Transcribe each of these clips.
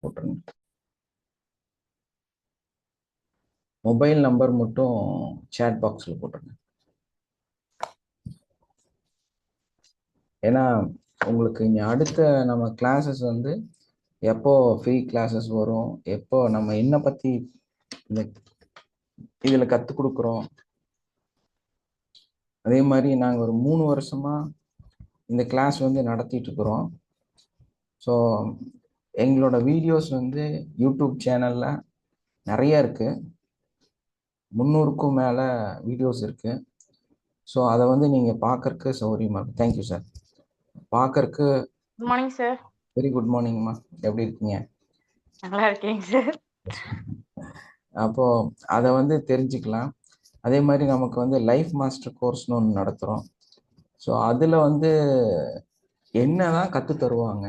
போட்டுருங்க. Mobile number மட்டும் chat பாக்ஸில் போட்டுருங்க. ஏன்னா உங்களுக்கு இங்கே அடுத்த நம்ம கிளாஸஸ் வந்து எப்போ ஃப்ரீ கிளாஸஸ் வரும், எப்போ நம்ம என்ன பற்றி இந்த இதில் கற்றுக் கொடுக்குறோம். அதே மாதிரி நாங்கள் ஒரு 3 வருஷமாக இந்த கிளாஸ் வந்து நடத்திட்டு இருக்கிறோம். ஸோ எங்களோட வீடியோஸ் வந்து யூடியூப் சேனலில் நிறைய இருக்குது. 300க்கும் மேலே வீடியோஸ் இருக்குது. ஸோ அதை வந்து நீங்கள் பார்க்கறக்கு சௌகரியமாக இருக்கும். Thank you sir. பார்க்கறக்கு good morning sir. Very good மார்னிங்மா. எப்படி இருக்கீங்க? நல்லா இருக்கேங்க சார். அப்போது அதை வந்து தெரிஞ்சுக்கலாம். அதே மாதிரி நமக்கு வந்து லைஃப் மாஸ்டர் கோர்ஸ்னு ஒன்று நடத்துகிறோம். ஸோ அதில் வந்து என்னதான் கற்றுத் தருவாங்க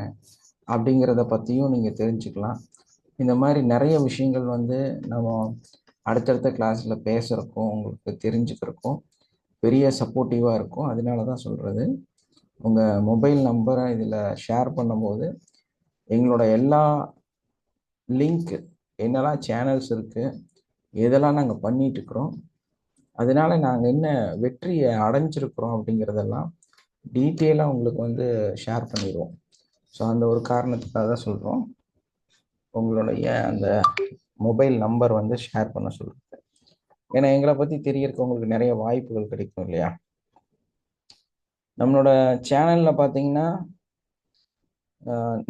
அப்படிங்கிறத பற்றியும் நீங்கள் தெரிஞ்சுக்கலாம். இந்த மாதிரி நிறைய விஷயங்கள் வந்து நம்ம அடுத்தடுத்த கிளாஸில் பேசுகிறக்கும் உங்களுக்கு தெரிஞ்சுக்கிறக்கும் பெரிய சப்போர்ட்டிவாக இருக்கும். அதனால தான் சொல்கிறது, உங்கள் மொபைல் நம்பரை இதில் ஷேர் பண்ணும்போது எங்களோட எல்லா லிங்க் என்னெல்லாம் சேனல்ஸ் இருக்குது, எதெல்லாம் நாங்கள் பண்ணிகிட்ருக்குறோம், அதனால் நாங்கள் என்ன வெற்றியை அடைஞ்சிருக்கிறோம் அப்படிங்கிறதெல்லாம் டீட்டெயிலாக உங்களுக்கு வந்து ஷேர் பண்ணிடுவோம். ஸோ அந்த ஒரு காரணத்துக்காக தான் சொல்கிறோம், உங்களுடைய அந்த மொபைல் நம்பர் வந்து ஷேர் பண்ண சொல்லுங்கள். ஏன்னா எங்களை பற்றி தெரியறதுக்கு உங்களுக்கு நிறைய வாய்ப்புகள் கிடைக்கும் இல்லையா? நம்மளோட சேனலில் பார்த்தீங்கன்னா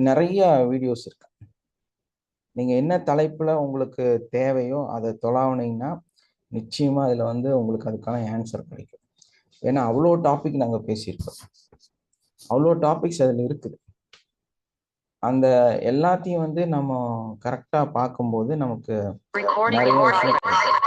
நிறைய வீடியோஸ் இருக்கு. நீங்கள் என்ன தலைப்பில் உங்களுக்கு தேவையோ அதை தொலாவுனீங்கன்னா நிச்சயமாக அதில் வந்து உங்களுக்கு அதுக்கான ஆன்சர் கிடைக்கும். ஏன்னா அவ்வளோ டாபிக் நாங்கள் பேசியிருக்கோம், அவ்வளோ டாபிக்ஸ் அதில் இருக்குது. அந்த எல்லாத்தையும் வந்து நம்ம கரெக்டாக பார்க்கும்போது நமக்கு நிறைய விஷயம் கிடைக்கும்.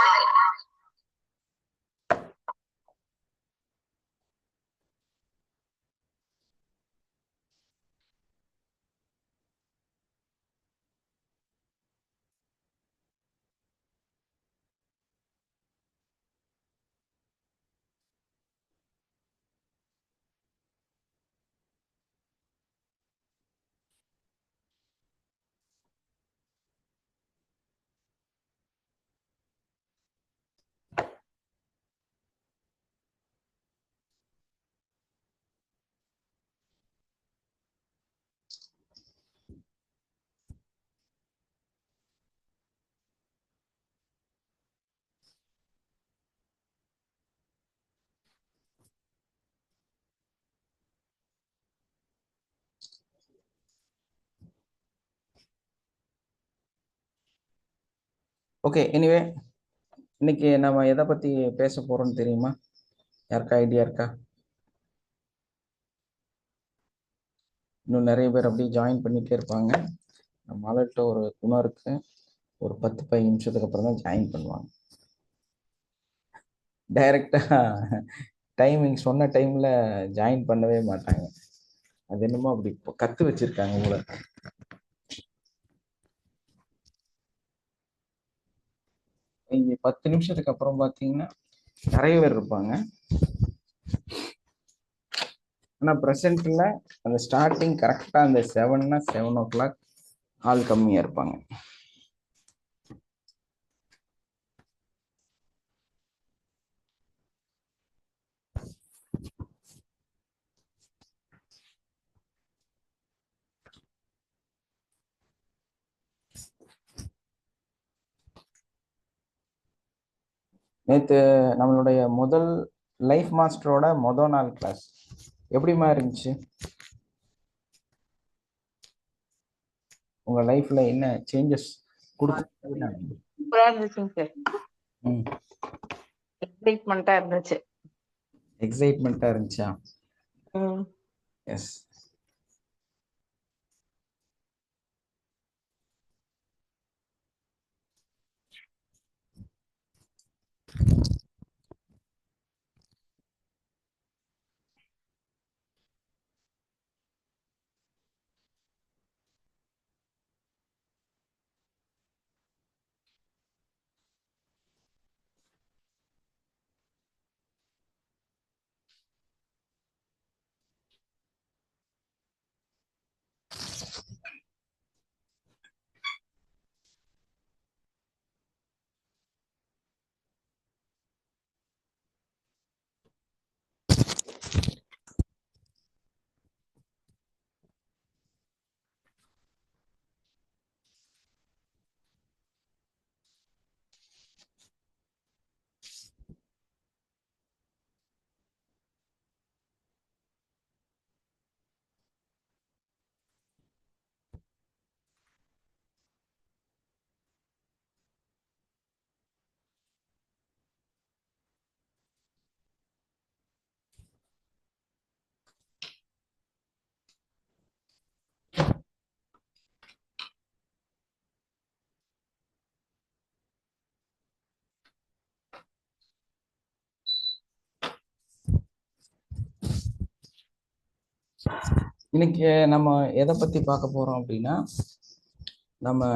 ஓகே, எனிவே இன்னைக்கு நம்ம எதை பற்றி பேச போகிறோம்னு தெரியுமா? யாருக்கா ஐடியா இருக்கா? இன்னும் நிறைய பேர் அப்படியே ஜாயின் பண்ணிகிட்டே இருப்பாங்க. நம்மள்கிட்ட ஒரு குணம் இருக்குது, ஒரு 10-15 நிமிஷத்துக்கு அப்புறம் தான் ஜாயின் பண்ணுவாங்க. டைரெக்டாக டைமிங் சொன்ன டைமில் ஜாயின் பண்ணவே மாட்டாங்க. அது என்னமோ அப்படி இப்போ கற்று வச்சுருக்காங்க உங்களை. இங்கே 10 நிமிஷத்துக்கு அப்புறம் பார்த்தீங்கன்னா நிறைய பேர் இருப்பாங்க. ஆனால் ப்ரெசென்ட்டில் அந்த ஸ்டார்டிங் கரெக்டாக அந்த 7 ஆல் கம்மியாக இருப்பாங்க. நேற்று நம்மளுடைய முதல் லைஃப் மாஸ்டரோட முதல் நாள் கிளாஸ் எப்படிமா இருந்துச்சு? உங்கள் லைஃப்பில் என்ன சேஞ்சஸ் கொடுக்கும்? சூப்பரா இருந்துச்சுங்க சார். ம், எக்ஸைட்மெண்டா இருந்துச்சு. எக்ஸைட்மெண்ட்டாக இருந்துச்சா? ம். எஸ். இன்னைக்கு நம்ம எதை பத்தி பார்க்க போறோம் அப்படின்னா, நம்ம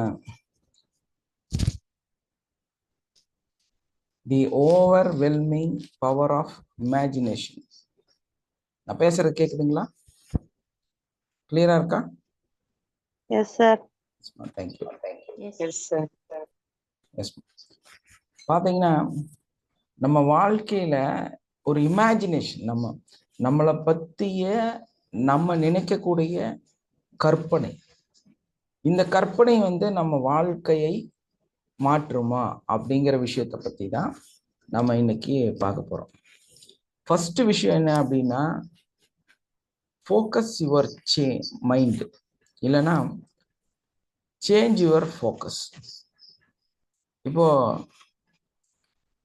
the overwhelming power of imagination. நான் பேசுறது கேக்குதுங்களா? கிளியரா இருக்கா? Yes sir. Thank you. Yes sir. Yes. பாத்தீங்கன்னா நம்ம வாழ்க்கையில ஒரு இமேஜினேஷன், நம்மளை பத்திய நம்ம நினைக்கக்கூடிய கற்பனை, இந்த கற்பனை வந்து நம்ம வாழ்க்கையை மாற்றுமா அப்படிங்கிற விஷயத்தை பத்தி தான் நம்ம இன்னைக்கு பார்க்க போறோம். ஃபர்ஸ்ட் விஷயம் என்ன அப்படின்னா, ஃபோக்கஸ் யுவர் மைண்ட், இல்லைன்னா சேஞ்ச் யுவர் ஃபோக்கஸ். இப்போ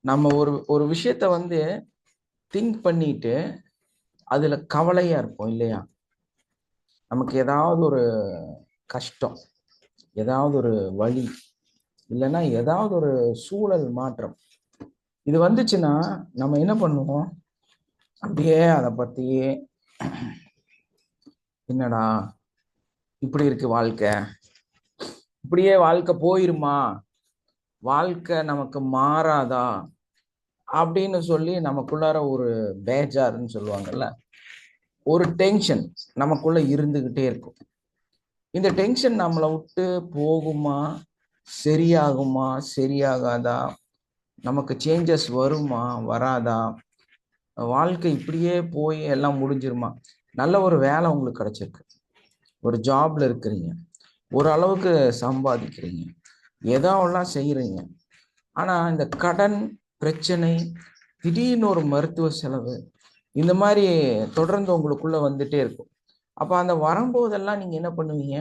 நம்ம ஒரு விஷயத்த வந்து திங்க் பண்ணிட்டு அதுல கவலையா இருப்போம் இல்லையா? நமக்கு ஏதாவது ஒரு கஷ்டம், ஏதாவது ஒரு வலி, இல்லைன்னா ஏதாவது ஒரு சூழல் மாற்றம் இது வந்துச்சுன்னா நம்ம என்ன பண்ணுவோம்? அப்படியே அதை பத்தியே, என்னடா இப்படி இருக்கு வாழ்க்கை, இப்படியே வாழ்க்கை போயிருமா, வாழ்க்கை நமக்கு மாறாதா அப்படின்னு சொல்லி நமக்குள்ளார ஒரு பேஜார்ன்னு சொல்லுவாங்கல்ல, ஒரு டென்ஷன் நமக்குள்ள இருந்துகிட்டே இருக்கும். இந்த டென்ஷன் நம்மளை விட்டு போகுமா, சரியாகுமா, சரியாகாதா, நமக்கு சேஞ்சஸ் வருமா, வராதா, வாழ்க்கை இப்படியே போய் எல்லாம் முடிஞ்சிருமா? நல்ல ஒரு வேலை உங்களுக்கு கிடைச்சிருக்கு, ஒரு ஜாப்ல இருக்கிறீங்க, ஓரளவுக்கு சம்பாதிக்கிறீங்க, எல்லாம் செய்யறீங்க. ஆனா இந்த கடன் பிரச்சனை, திடீர்னு ஒரு மருத்துவ செலவு, இந்த மாதிரி தொடர்ந்து உங்களுக்குள்ள வந்துட்டே இருக்கும். அப்ப அந்த வரும்போதெல்லாம் நீங்க என்ன பண்ணுவீங்க?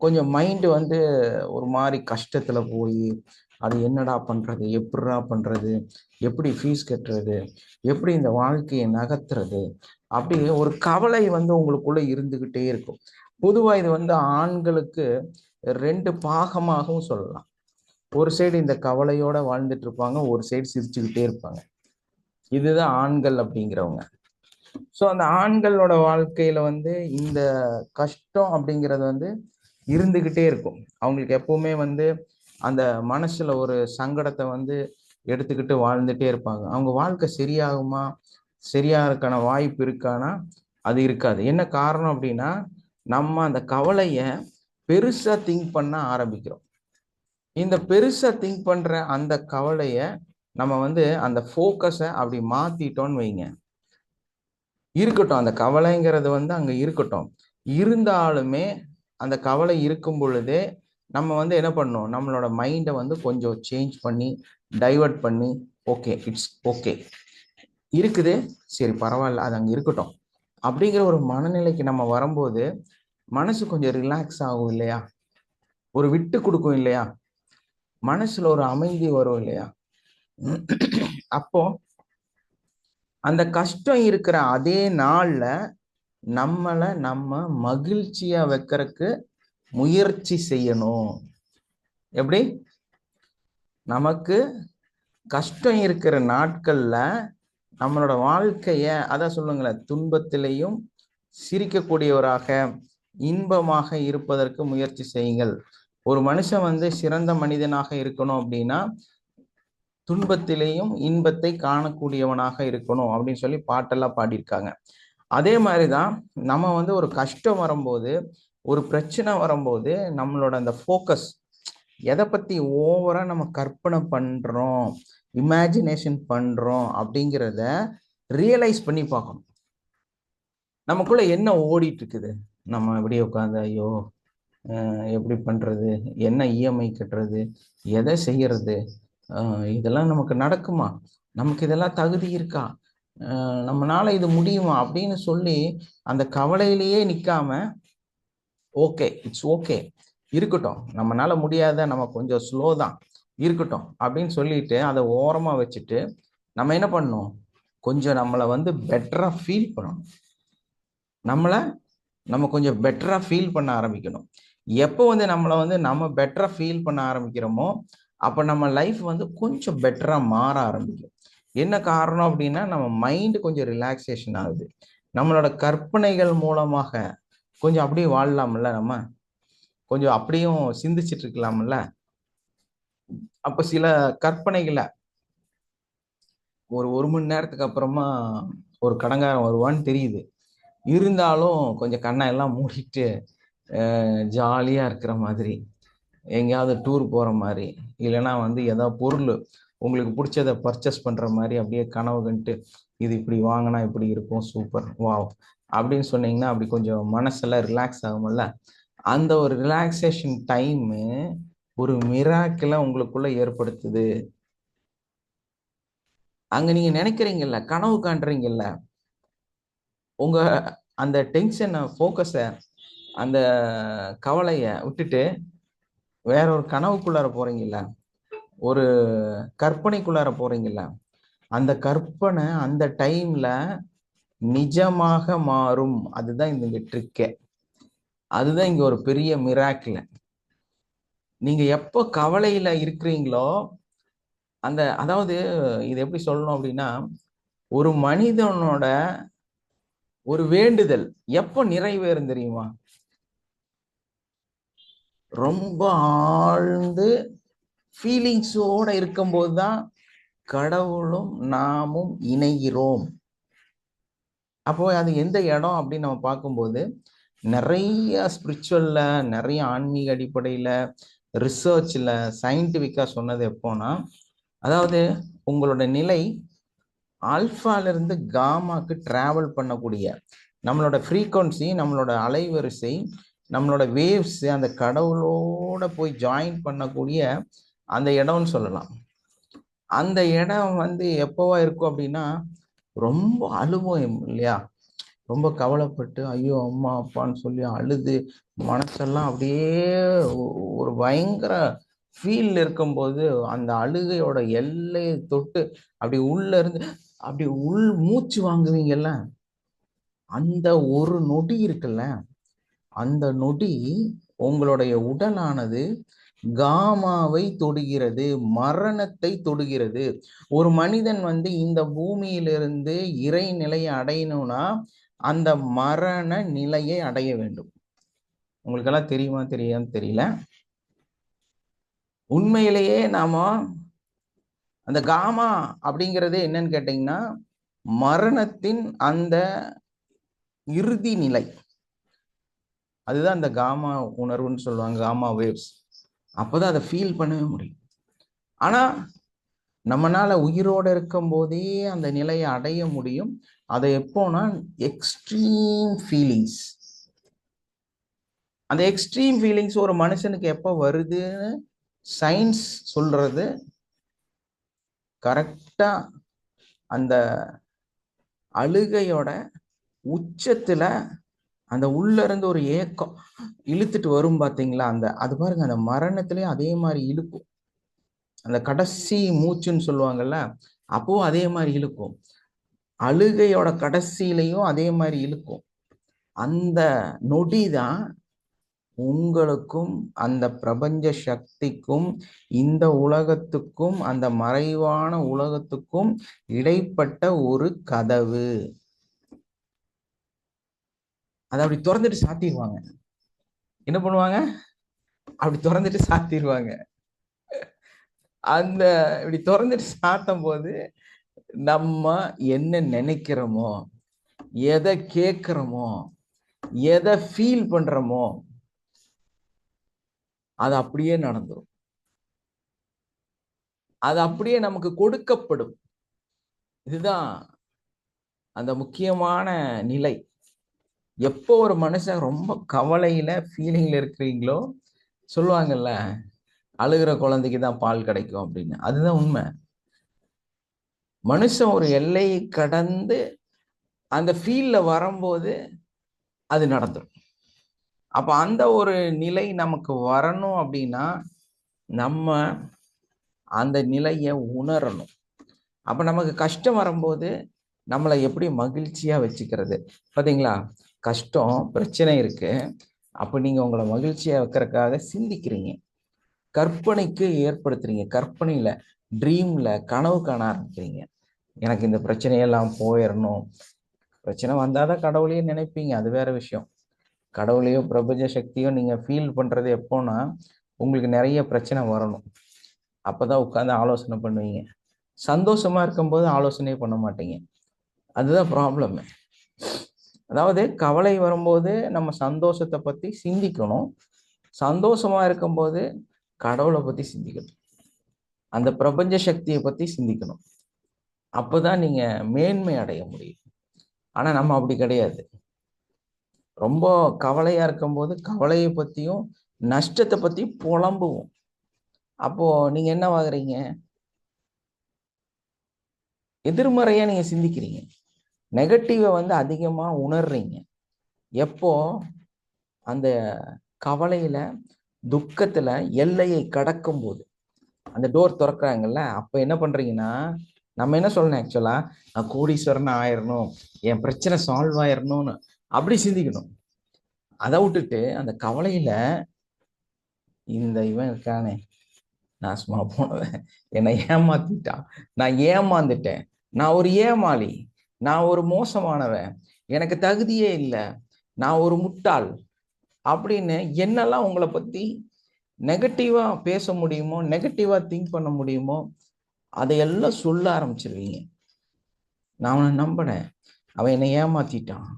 கொஞ்சம் மைண்டு வந்து ஒரு மாதிரி கஷ்டத்துல போய், அது என்னடா பண்றது, எப்படிடா பண்றது, எப்படி ஃபீஸ் கட்டுறது, எப்படி இந்த வாழ்க்கையை நகர்த்துறது, அப்படி ஒரு கவலை வந்து உங்களுக்குள்ள இருந்துகிட்டே இருக்கும். பொதுவா இது வந்து ஆண்களுக்கு 2 பாகமாகவும் சொல்லலாம். ஒரு சைடு இந்த கவலையோட வாழ்ந்துட்டு இருப்பாங்க, ஒரு சைடு சிரிச்சுக்கிட்டே இருப்பாங்க. இதுதான் ஆண்கள் அப்படிங்கிறவங்க. ஸோ அந்த ஆண்களோட வாழ்க்கையில வந்து இந்த கஷ்டம் அப்படிங்கிறது வந்து இருந்துகிட்டே இருக்கும். அவங்களுக்கு எப்பவுமே வந்து அந்த மனசுல ஒரு சங்கடத்தை வந்து எடுத்துக்கிட்டு வாழ்ந்துட்டே இருப்பாங்க. அவங்க வாழ்க்கை சரியாகுமா, சரியாகிறதுக்கான வாய்ப்பு இருக்கானா? அது இருக்காது. என்ன காரணம் அப்படின்னா, நம்ம அந்த கவலைய பெருசா திங்க் பண்ண ஆரம்பிக்கிறோம். இந்த பெருசா திங்க் பண்ற அந்த கவலைய நம்ம வந்து அந்த ஃபோக்கஸை அப்படி மாத்திட்டோம்னு வைங்க, இருக்கட்டும், அந்த கவலைங்கிறது வந்து அங்க இருக்கட்டும். இருந்தாலுமே அந்த கவலை இருக்கும் பொழுதே நம்ம வந்து என்ன பண்ணணும்? நம்மளோட மைண்டை வந்து கொஞ்சம் சேஞ்ச் பண்ணி, டைவர்ட் பண்ணி, ஓகே இட்ஸ் ஓகே, இருக்குது, சரி பரவாயில்ல, அது அங்க இருக்கட்டும் அப்படிங்கிற ஒரு மனநிலைக்கு நம்ம வரும்போது மனசு கொஞ்சம் ரிலாக்ஸ் ஆகும் இல்லையா? ஒரு விட்டு கொடுக்கும் இல்லையா? மனசுல ஒரு அமைதி வரும் இல்லையா? அப்போ அந்த கஷ்டம் இருக்கிற அதே நாள்ல நம்ம மகிழ்ச்சியா வைக்கிறதுக்கு முயற்சி செய்யணும். எப்படி? நமக்கு கஷ்டம் இருக்கிற நாட்கள்ல நம்மளோட வாழ்க்கைய, அதான் சொல்லுங்களேன், துன்பத்திலையும் சிரிக்கக்கூடியவராக, இன்பமாக இருப்பதற்கு முயற்சி செய்யுங்கள். ஒரு மனுஷன் வந்து சிறந்த மனிதனாக இருக்கணும் அப்படின்னா துன்பத்திலேயும் இன்பத்தை காணக்கூடியவனாக இருக்கணும் அப்படின்னு சொல்லி பாட்டெல்லாம் பாடியிருக்காங்க. அதே மாதிரிதான் நம்ம வந்து ஒரு கஷ்டம் வரும்போது, ஒரு பிரச்சனை வரும்போது நம்மளோட அந்த ஃபோக்கஸ் எதை பத்தி ஓவரா நம்ம கற்பனை பண்றோம், இமேஜினேஷன் பண்றோம் அப்படிங்கிறத ரியலைஸ் பண்ணி பார்க்கணும். நமக்குள்ள என்ன ஓடிட்டு இருக்குது? நம்ம எப்படியே உட்காந்து, ஐயோ எப்படி பண்றது, என்ன இஎம்ஐ கட்டுறது, எதை செய்யறது, இதெல்லாம் நமக்கு நடக்குமா, நமக்கு இதெல்லாம் தகுதி இருக்கா, நம்மளால இது முடியுமா அப்படின்னு சொல்லி அந்த கவலையிலேயே நிக்காம, ஓகே இட்ஸ் ஓகே, இருக்கட்டும், நம்மளால முடியாத, நம்ம கொஞ்சம் ஸ்லோ தான், இருக்கட்டும் அப்படின்னு சொல்லிட்டு அதை ஓரமா வச்சுட்டு நம்ம என்ன பண்ணணும்? கொஞ்சம் நம்மளை வந்து பெட்டரா ஃபீல் பண்ணணும். நம்ம கொஞ்சம் பெட்டரா ஃபீல் பண்ண ஆரம்பிக்கணும். எப்போ வந்து நம்மளை வந்து நம்ம பெட்டரா ஃபீல் பண்ண ஆரம்பிக்கிறோமோ அப்போ நம்ம லைஃப் வந்து கொஞ்சம் பெட்டரா மாற ஆரம்பிக்கும். என்ன காரணம் அப்படின்னா, நம்ம மைண்ட் கொஞ்சம் ரிலாக்ஸேஷன் ஆகுது. நம்மளோட கற்பனைகள் மூலமாக கொஞ்சம் அப்படியே வாழலாம்ல, நம்ம கொஞ்சம் அப்படியும் சிந்திச்சிட்டு இருக்கலாம்ல. அப்ப சில கற்பனைகளை ஒரு மணி நேரத்துக்கு அப்புறமா ஒரு கடங்காரன் வருவான்னு தெரியுது. இருந்தாலும் கொஞ்சம் கண்ணை எல்லாம் மூடிட்டு ஜாலியா இருக்கிற மாதிரி, எங்கேயாவது டூர் போற மாதிரி, இல்லைன்னா வந்து ஏதாவது பொருள் உங்களுக்கு பிடிச்சதை பர்ச்சேஸ் பண்ற மாதிரி அப்படியே கனவு கண்டுட்டு, இது இப்படி வாங்கினா இப்படி இருக்கும், சூப்பர், வாவ் அப்படின்னு சொன்னீங்கன்னா அப்படி கொஞ்சம் மனசெல்லாம் ரிலாக்ஸ் ஆகும்ல. அந்த ஒரு ரிலாக்ஸேஷன் டைமு ஒரு மிராக்கிளை உங்களுக்குள்ள ஏற்படுத்துது. அங்க நீங்க நினைக்கிறீங்கல்ல, கனவு காண்றீங்கல்ல, உங்க அந்த டென்ஷனை, ஃபோக்கஸை, அந்த கவலையை விட்டுட்டு வேற ஒரு கனவுக்குள்ளார போறீங்கல்ல, ஒரு கற்பனைக்குள்ளார போறீங்கல்ல, அந்த கற்பனை அந்த டைம்ல நிஜமாக மாறும். அதுதான் இந்த ட்ரிக்கே. அதுதான் இங்க ஒரு பெரிய மிராக்கிள். நீங்க எப்போ கவலையில இருக்கிறீங்களோ, அந்த அதாவது இது எப்படி சொல்லணும் அப்படின்னா, ஒரு மனிதனோட ஒரு வேண்டுதல் எப்போ நிறைவேறும் தெரியுமா? ரொம்ப ஆழ்ந்து ஃபீலிங்ஸோட இருக்கும்போது தான் கடவுளும் நாமும் இணைகிறோம். அப்போ அது எந்த இடம் அப்படின்னு நம்ம பார்க்கும்போது, நிறைய ஸ்பிரிச்சுவல்ல, நிறைய ஆன்மீக அடிப்படையில, ரிசர்ச்ல, சயின்டிஃபிக்கா சொன்னது எப்போனா, அதாவது உங்களோட நிலை ஆல்ஃபால இருந்து காமாக்கு டிராவல் பண்ணக்கூடிய நம்மளோட ஃப்ரீக்வன்சி, நம்மளோட அலைவரிசை, நம்மளோட வேவ்ஸ் அந்த கடவுளோட போய் ஜாயின் பண்ணக்கூடிய அந்த இடம்னு சொல்லலாம். அந்த இடம் வந்து எப்போவா இருக்கும் அப்படின்னா, ரொம்ப அழுவோம் இல்லையா? ரொம்ப கவலைப்பட்டு ஐயோ அம்மா அப்பான்னு சொல்லி அழுது மனசெல்லாம் அப்படியே ஒரு பயங்கர ஃபீல் இருக்கும்போது, அந்த அழுகையோட எல்லையை தொட்டு அப்படி உள்ள இருந்து அப்படி உள் மூச்சு வாங்குவீங்கல்ல, அந்த ஒரு நொடி இருக்குல்ல, அந்த நொடி உங்களுடைய உடலானது காமாவை தொடுகிறது, மரணத்தை தொடுகிறது. ஒரு மனிதன் வந்து இந்த பூமியிலிருந்து இறை நிலையை அடையணும்னா அந்த மரண நிலையை அடைய வேண்டும். உங்களுக்கெல்லாம் தெரியுமா தெரியான்னு தெரியல. உண்மையிலேயே நாம அந்த காமா அப்படிங்கிறது என்னன்னு கேட்டீங்கன்னா, மரணத்தின் அந்த இறுதி நிலை. அதுதான் அந்த காமா உணர்வுன்னு சொல்லுவாங்க, காமா வேவ்ஸ். அப்பதான் அதை ஃபீல் பண்ணவே முடியும். ஆனா நம்மனால உயிரோட இருக்கும் போதே அந்த நிலையை அடைய முடியும். அதை எப்போனா எக்ஸ்ட்ரீம் ஃபீலிங்ஸ். அந்த எக்ஸ்ட்ரீம் ஃபீலிங்ஸ் ஒரு மனுஷனுக்கு எப்போ வருதுன்னு சயின்ஸ் சொல்றது, கரெக்டா அந்த அழுகையோட உச்சத்துல அந்த உள்ள இருந்து ஒரு ஏக்கம் இழுத்துட்டு வரும் பாத்தீங்களா, அந்த அது பாருங்க, அந்த மரணத்திலேயே அதே மாதிரி இழுக்கும். அந்த கடைசி மூச்சுன்னு சொல்லுவாங்கல்ல, அப்பவும் அதே மாதிரி இழுக்கும். அழுகையோட கடைசியிலையும் அதே மாதிரி இழுக்கும். அந்த நொடி தான் உங்களுக்கும் அந்த பிரபஞ்ச சக்திக்கும் இந்த உலகத்துக்கும் அந்த மறைவான உலகத்துக்கும் இடைப்பட்ட ஒரு கதவு. அதை அப்படி திறந்துட்டு சாத்திடுவாங்க. என்ன பண்ணுவாங்க? அப்படி திறந்துட்டு சாத்திடுவாங்க. அந்த இப்படி திறந்துட்டு சாத்தும் போது நம்ம என்ன நினைக்கிறோமோ, எதை கேட்கிறோமோ, எதை ஃபீல் பண்றோமோ அது அப்படியே நடந்துரும். அது அப்படியே நமக்கு கொடுக்கப்படும். இதுதான் அந்த முக்கியமான நிலை. எப்போ ஒரு மனுஷன் ரொம்ப கவலையில ஃபீலிங்ல இருக்கிறீங்களோ, சொல்லுவாங்கல்ல, அழுகிற குழந்தைக்கு தான் பால் கிடைக்கும் அப்படின்னு. அதுதான் உண்மை. மனுஷன் ஒரு எல்லையை கடந்து அந்த ஃபீல்ல வரும்போது அது நடந்துடும். அப்ப அந்த ஒரு நிலை நமக்கு வரணும் அப்படின்னா நம்ம அந்த நிலையை உணரணும். அப்ப நமக்கு கஷ்டம் வரும்போது நம்மளை எப்படி மகிழ்ச்சியா வச்சுக்கிறது? பாத்தீங்களா, கஷ்டம் பிரச்சனை இருக்கு, அப்ப நீங்க உங்களை மகிழ்ச்சியா வைக்கிறதுக்காக சிந்திக்கிறீங்க, கற்பனைக்கு ஏற்படுத்துறீங்க, கற்பனையில ட்ரீம்ல கனவு காண ஆரம்பிக்கிறீங்க. எனக்கு இந்த பிரச்சனையெல்லாம் போயிடணும். பிரச்சனை வந்தாதான் கடவுளையே நினைப்பீங்க, அது வேற விஷயம். கடவுளையோ பிரபஞ்ச சக்தியோ நீங்க ஃபீல் பண்றது எப்போன்னா உங்களுக்கு நிறைய பிரச்சனை வரணும். அப்பதான் உட்காந்து ஆலோசனை பண்ணுவீங்க. சந்தோஷமா இருக்கும்போது ஆலோசனையே பண்ண மாட்டீங்க. அதுதான் ப்ராப்ளம். அதாவது கவலை வரும்போது நம்ம சந்தோஷத்தை பத்தி சிந்திக்கணும். சந்தோஷமா இருக்கும்போது கடவுளை பத்தி சிந்திக்கணும். அந்த பிரபஞ்ச சக்தியை பத்தி சிந்திக்கணும். அப்பதான் நீங்க மேன்மை அடைய முடியும். ஆனா நம்ம அப்படி கிடையாது. ரொம்ப கவலையா இருக்கும்போது கவலையை பத்தியும் நஷ்டத்தை பத்தி புலம்புவோம். அப்போ நீங்க என்னவாகுறீங்க? எதிர்மறையா நீங்க சிந்திக்கிறீங்க. நெகட்டிவை வந்து அதிகமா உணர்றீங்க. எப்போ அந்த கவலையில துக்கத்துல எல்லையை கடக்கும் போது, அந்த டோர் திறக்கிறாங்கல்ல, அப்ப என்ன பண்றீங்கன்னா, நம்ம என்ன சொல்லணும் ஆக்சுவலா, நான் கோடீஸ்வரன் ஆயிரணும், என் பிரச்சனை சால்வ் ஆயிரணும்னு அப்படி சிந்திக்கணும். அதை விட்டுட்டு அந்த கவலையில இந்த இவன் இருக்கானே, நான் சும்மா போனவன் என்னை ஏமாத்திட்டான், நான் ஏமாந்துட்டேன், நான் ஒரு ஏமாளி, நான் ஒரு மோசமானவன், எனக்கு தகுதியே இல்லை, நான் ஒரு முட்டாள் அப்படின்னு என்னெல்லாம் உங்களை பத்தி நெகட்டிவா பேச முடியுமோ, நெகட்டிவா திங்க் பண்ண முடியுமோ, அதையெல்லாம் சொல்ல ஆரம்பிச்சிருவீங்க. நான் அவனை நம்பினேன், அவன் என்னை ஏமாத்திட்டான்,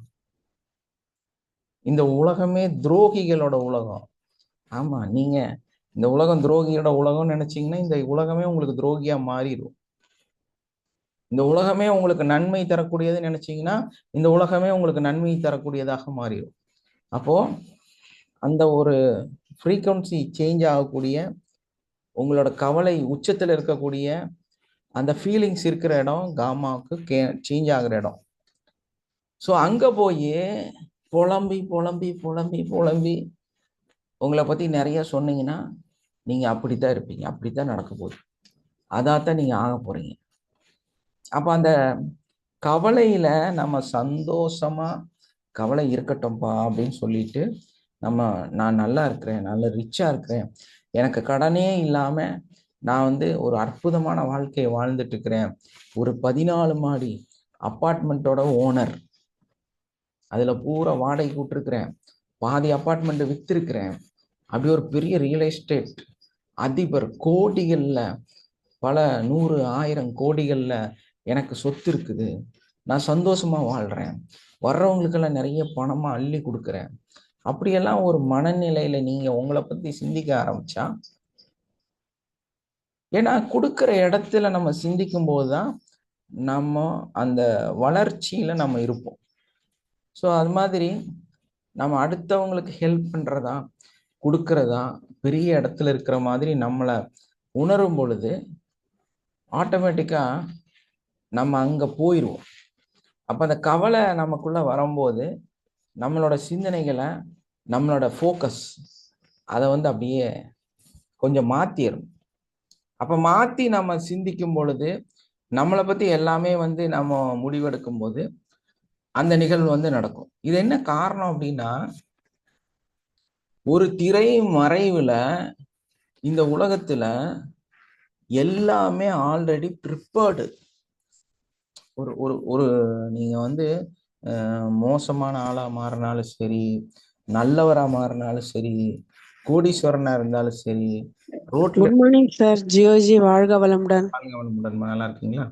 இந்த உலகமே துரோகிகளோட உலகம். ஆமா, நீங்க இந்த உலகம் துரோகியோட உலகம்னு நினைச்சீங்கன்னா இந்த உலகமே உங்களுக்கு துரோகியா மாறிடும். இந்த உலகமே உங்களுக்கு நன்மை தரக்கூடியதுன்னு நினைச்சீங்கன்னா இந்த உலகமே உங்களுக்கு நன்மை தரக்கூடியதாக மாறிடும். அப்போ அந்த ஒரு ஃப்ரீக்வன்சி சேஞ்ச் ஆகக்கூடிய, உங்களோட கவலை உச்சத்தில் இருக்கக்கூடிய அந்த ஃபீலிங்ஸ் இருக்கிற இடம் காமாவுக்கு சேஞ்ச் ஆகுற இடம். ஸோ அங்க போய் புலம்பி புலம்பி புலம்பி புலம்பி உங்களை பத்தி நிறைய சொன்னீங்கன்னா நீங்க அப்படித்தான் இருப்பீங்க, அப்படித்தான் நடக்க போகுது, அதாத்தான் நீங்க ஆக போறீங்க. அப்ப அந்த கவலையில நம்ம சந்தோஷமா கவலை இருக்கட்டும்பா அப்படின்னு சொல்லிட்டு நான் நல்லா இருக்கிறேன், நல்ல ரிச்சா இருக்கிறேன், எனக்கு கடனே இல்லாம நான் வந்து ஒரு அற்புதமான வாழ்க்கையை வாழ்ந்துட்டு இருக்கிறேன், ஒரு 14 மாடி அப்பார்ட்மெண்ட்டோட ஓனர், அதுல பூரா வாடகை விட்டுருக்கிறேன், பாதி அப்பார்ட்மெண்ட் வித்திருக்கிறேன், அப்படி ஒரு பெரிய ரியல் எஸ்டேட் அதிபர், கோடிகள்ல பல 100 1000 கோடிகள்ல எனக்கு சொத்து இருக்குது, நான் சந்தோஷமா வாழ்றேன், வர்றவங்களுக்கெல்லாம் நிறைய பணமா அள்ளி கொடுக்குறேன், அப்படியெல்லாம் ஒரு மனநிலையில நீங்க உங்களை பத்தி சிந்திக்க ஆரம்பிச்சா, ஏன்னா கொடுக்குற இடத்துல நம்ம சிந்திக்கும் போதுதான் நம்ம அந்த வளர்ச்சியில நம்ம இருப்போம். ஸோ அது மாதிரி நம்ம அடுத்தவங்களுக்கு ஹெல்ப் பண்றதா கொடுக்கறதா பெரிய இடத்துல இருக்கிற மாதிரி நம்மளை உணரும் பொழுது ஆட்டோமேட்டிக்கா நம்ம அங்க போயிடுவோம். அப்ப அந்த கவலை நமக்குள்ள வரும்போது நம்மளோட சிந்தனைகளை, நம்மளோட ஃபோக்கஸ் அதை வந்து அப்படியே கொஞ்சம் மாத்திடும். அப்ப மாத்தி நம்ம சிந்திக்கும் பொழுது நம்மளை பத்தி எல்லாமே வந்து நம்ம முடிவெடுக்கும் போது அந்த நிகழ்வு வந்து நடக்கும். இது என்ன காரணம் அப்படின்னா, ஒரு திரை மறைவுல இந்த உலகத்துல எல்லாமே ஆல்ரெடி ப்ரிப்பேர்டு. ஒரு ஒரு ஒரு நீங்க வந்து மோசமான ஆளா மாறினாலும் சரி, நல்லவரா மாறினாலும் சரி, கோடீஸ்வரனா இருந்தாலும் சரி, ரோட்ல குட் மார்னிங் சார். ஜியோஜி வாழ்க வளமுடன். நல்லா இருக்கீங்களா?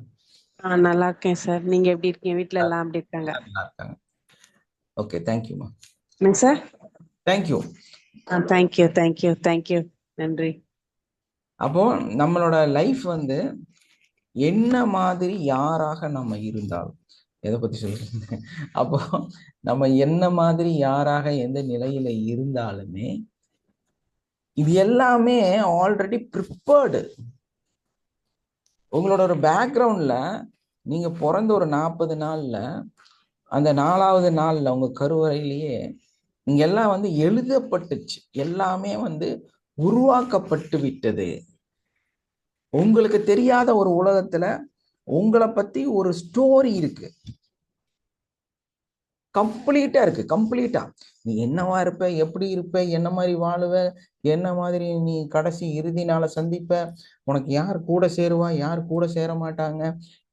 நல்லா இருக்கேன் சார். நீங்க எப்படி இருக்கீங்க? வீட்ல எல்லாம் எப்படி இருக்காங்க? நல்லா இருக்காங்க. ஓகே, தேங்க்யூமா. என்னங்க sir? Thank you. Thank you thank you thank you, நன்றி. அப்போ நம்மளோட லைஃப் வந்து என்ன மாதிரி யாராக நம்ம இருந்தாலும், எதை பத்தி சொல்றீங்க, அப்போ நம்ம என்ன மாதிரி யாராக எந்த நிலையில இருந்தாலுமே இது எல்லாமே ஆல்ரெடி ப்ரிப்பேர்டு. உங்களோட ஒரு பேக்ரவுண்ட்ல நீங்க பிறந்த ஒரு 40 நாள்ல அந்த 4வது நாள்ல உங்க கருவறையிலேயே நீங்க எல்லாம் வந்து எழுதப்பட்டுச்சு, எல்லாமே வந்து உருவாக்கப்பட்டு விட்டது. உங்களுக்கு தெரியாத ஒரு உலகத்துல உங்களை பத்தி ஒரு ஸ்டோரி இருக்கு, கம்ப்ளீட்டா இருக்கு. கம்ப்ளீட்டா நீ என்னவா இருப்ப, எப்படி இருப்ப, என்ன மாதிரி வாழுவ, என்ன மாதிரி நீ கடைசி இறுதி நாளை சந்திப்ப, உனக்கு யார் கூட சேருவா, யார் கூட சேர மாட்டாங்க,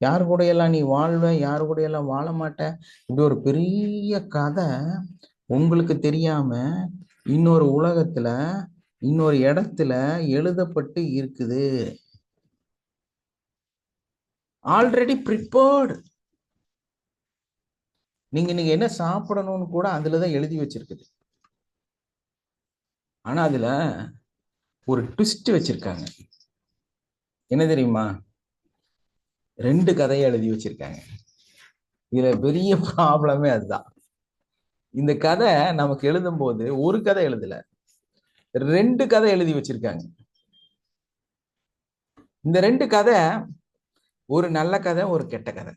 யார் கூட எல்லாம் நீ வாழ்வ, யார் கூட எல்லாம் வாழ மாட்ட, இப்படி ஒரு பெரிய கதை உங்களுக்கு தெரியாம இன்னொரு உலகத்துல இன்னொரு இடத்துல எழுதப்பட்டு இருக்குது. Already prepared. நீங்க என்ன சாப்பிடணும்னு கூட அதுலதான் எழுதி வச்சிருக்குது. ஆனா அதுல ஒரு ட்விஸ்ட் வச்சிருக்காங்க. என்ன தெரியுமா? 2 கதையை எழுதி வச்சிருக்காங்க. இதுல பெரிய ப்ராப்ளமே அதுதான். இந்த கதை நமக்கு எழுதும் போது ஒரு கதை எழுதல, 2 கதை எழுதி வச்சிருக்காங்க. இந்த 2 கதை ஒரு நல்ல கதை, ஒரு கெட்ட கதை.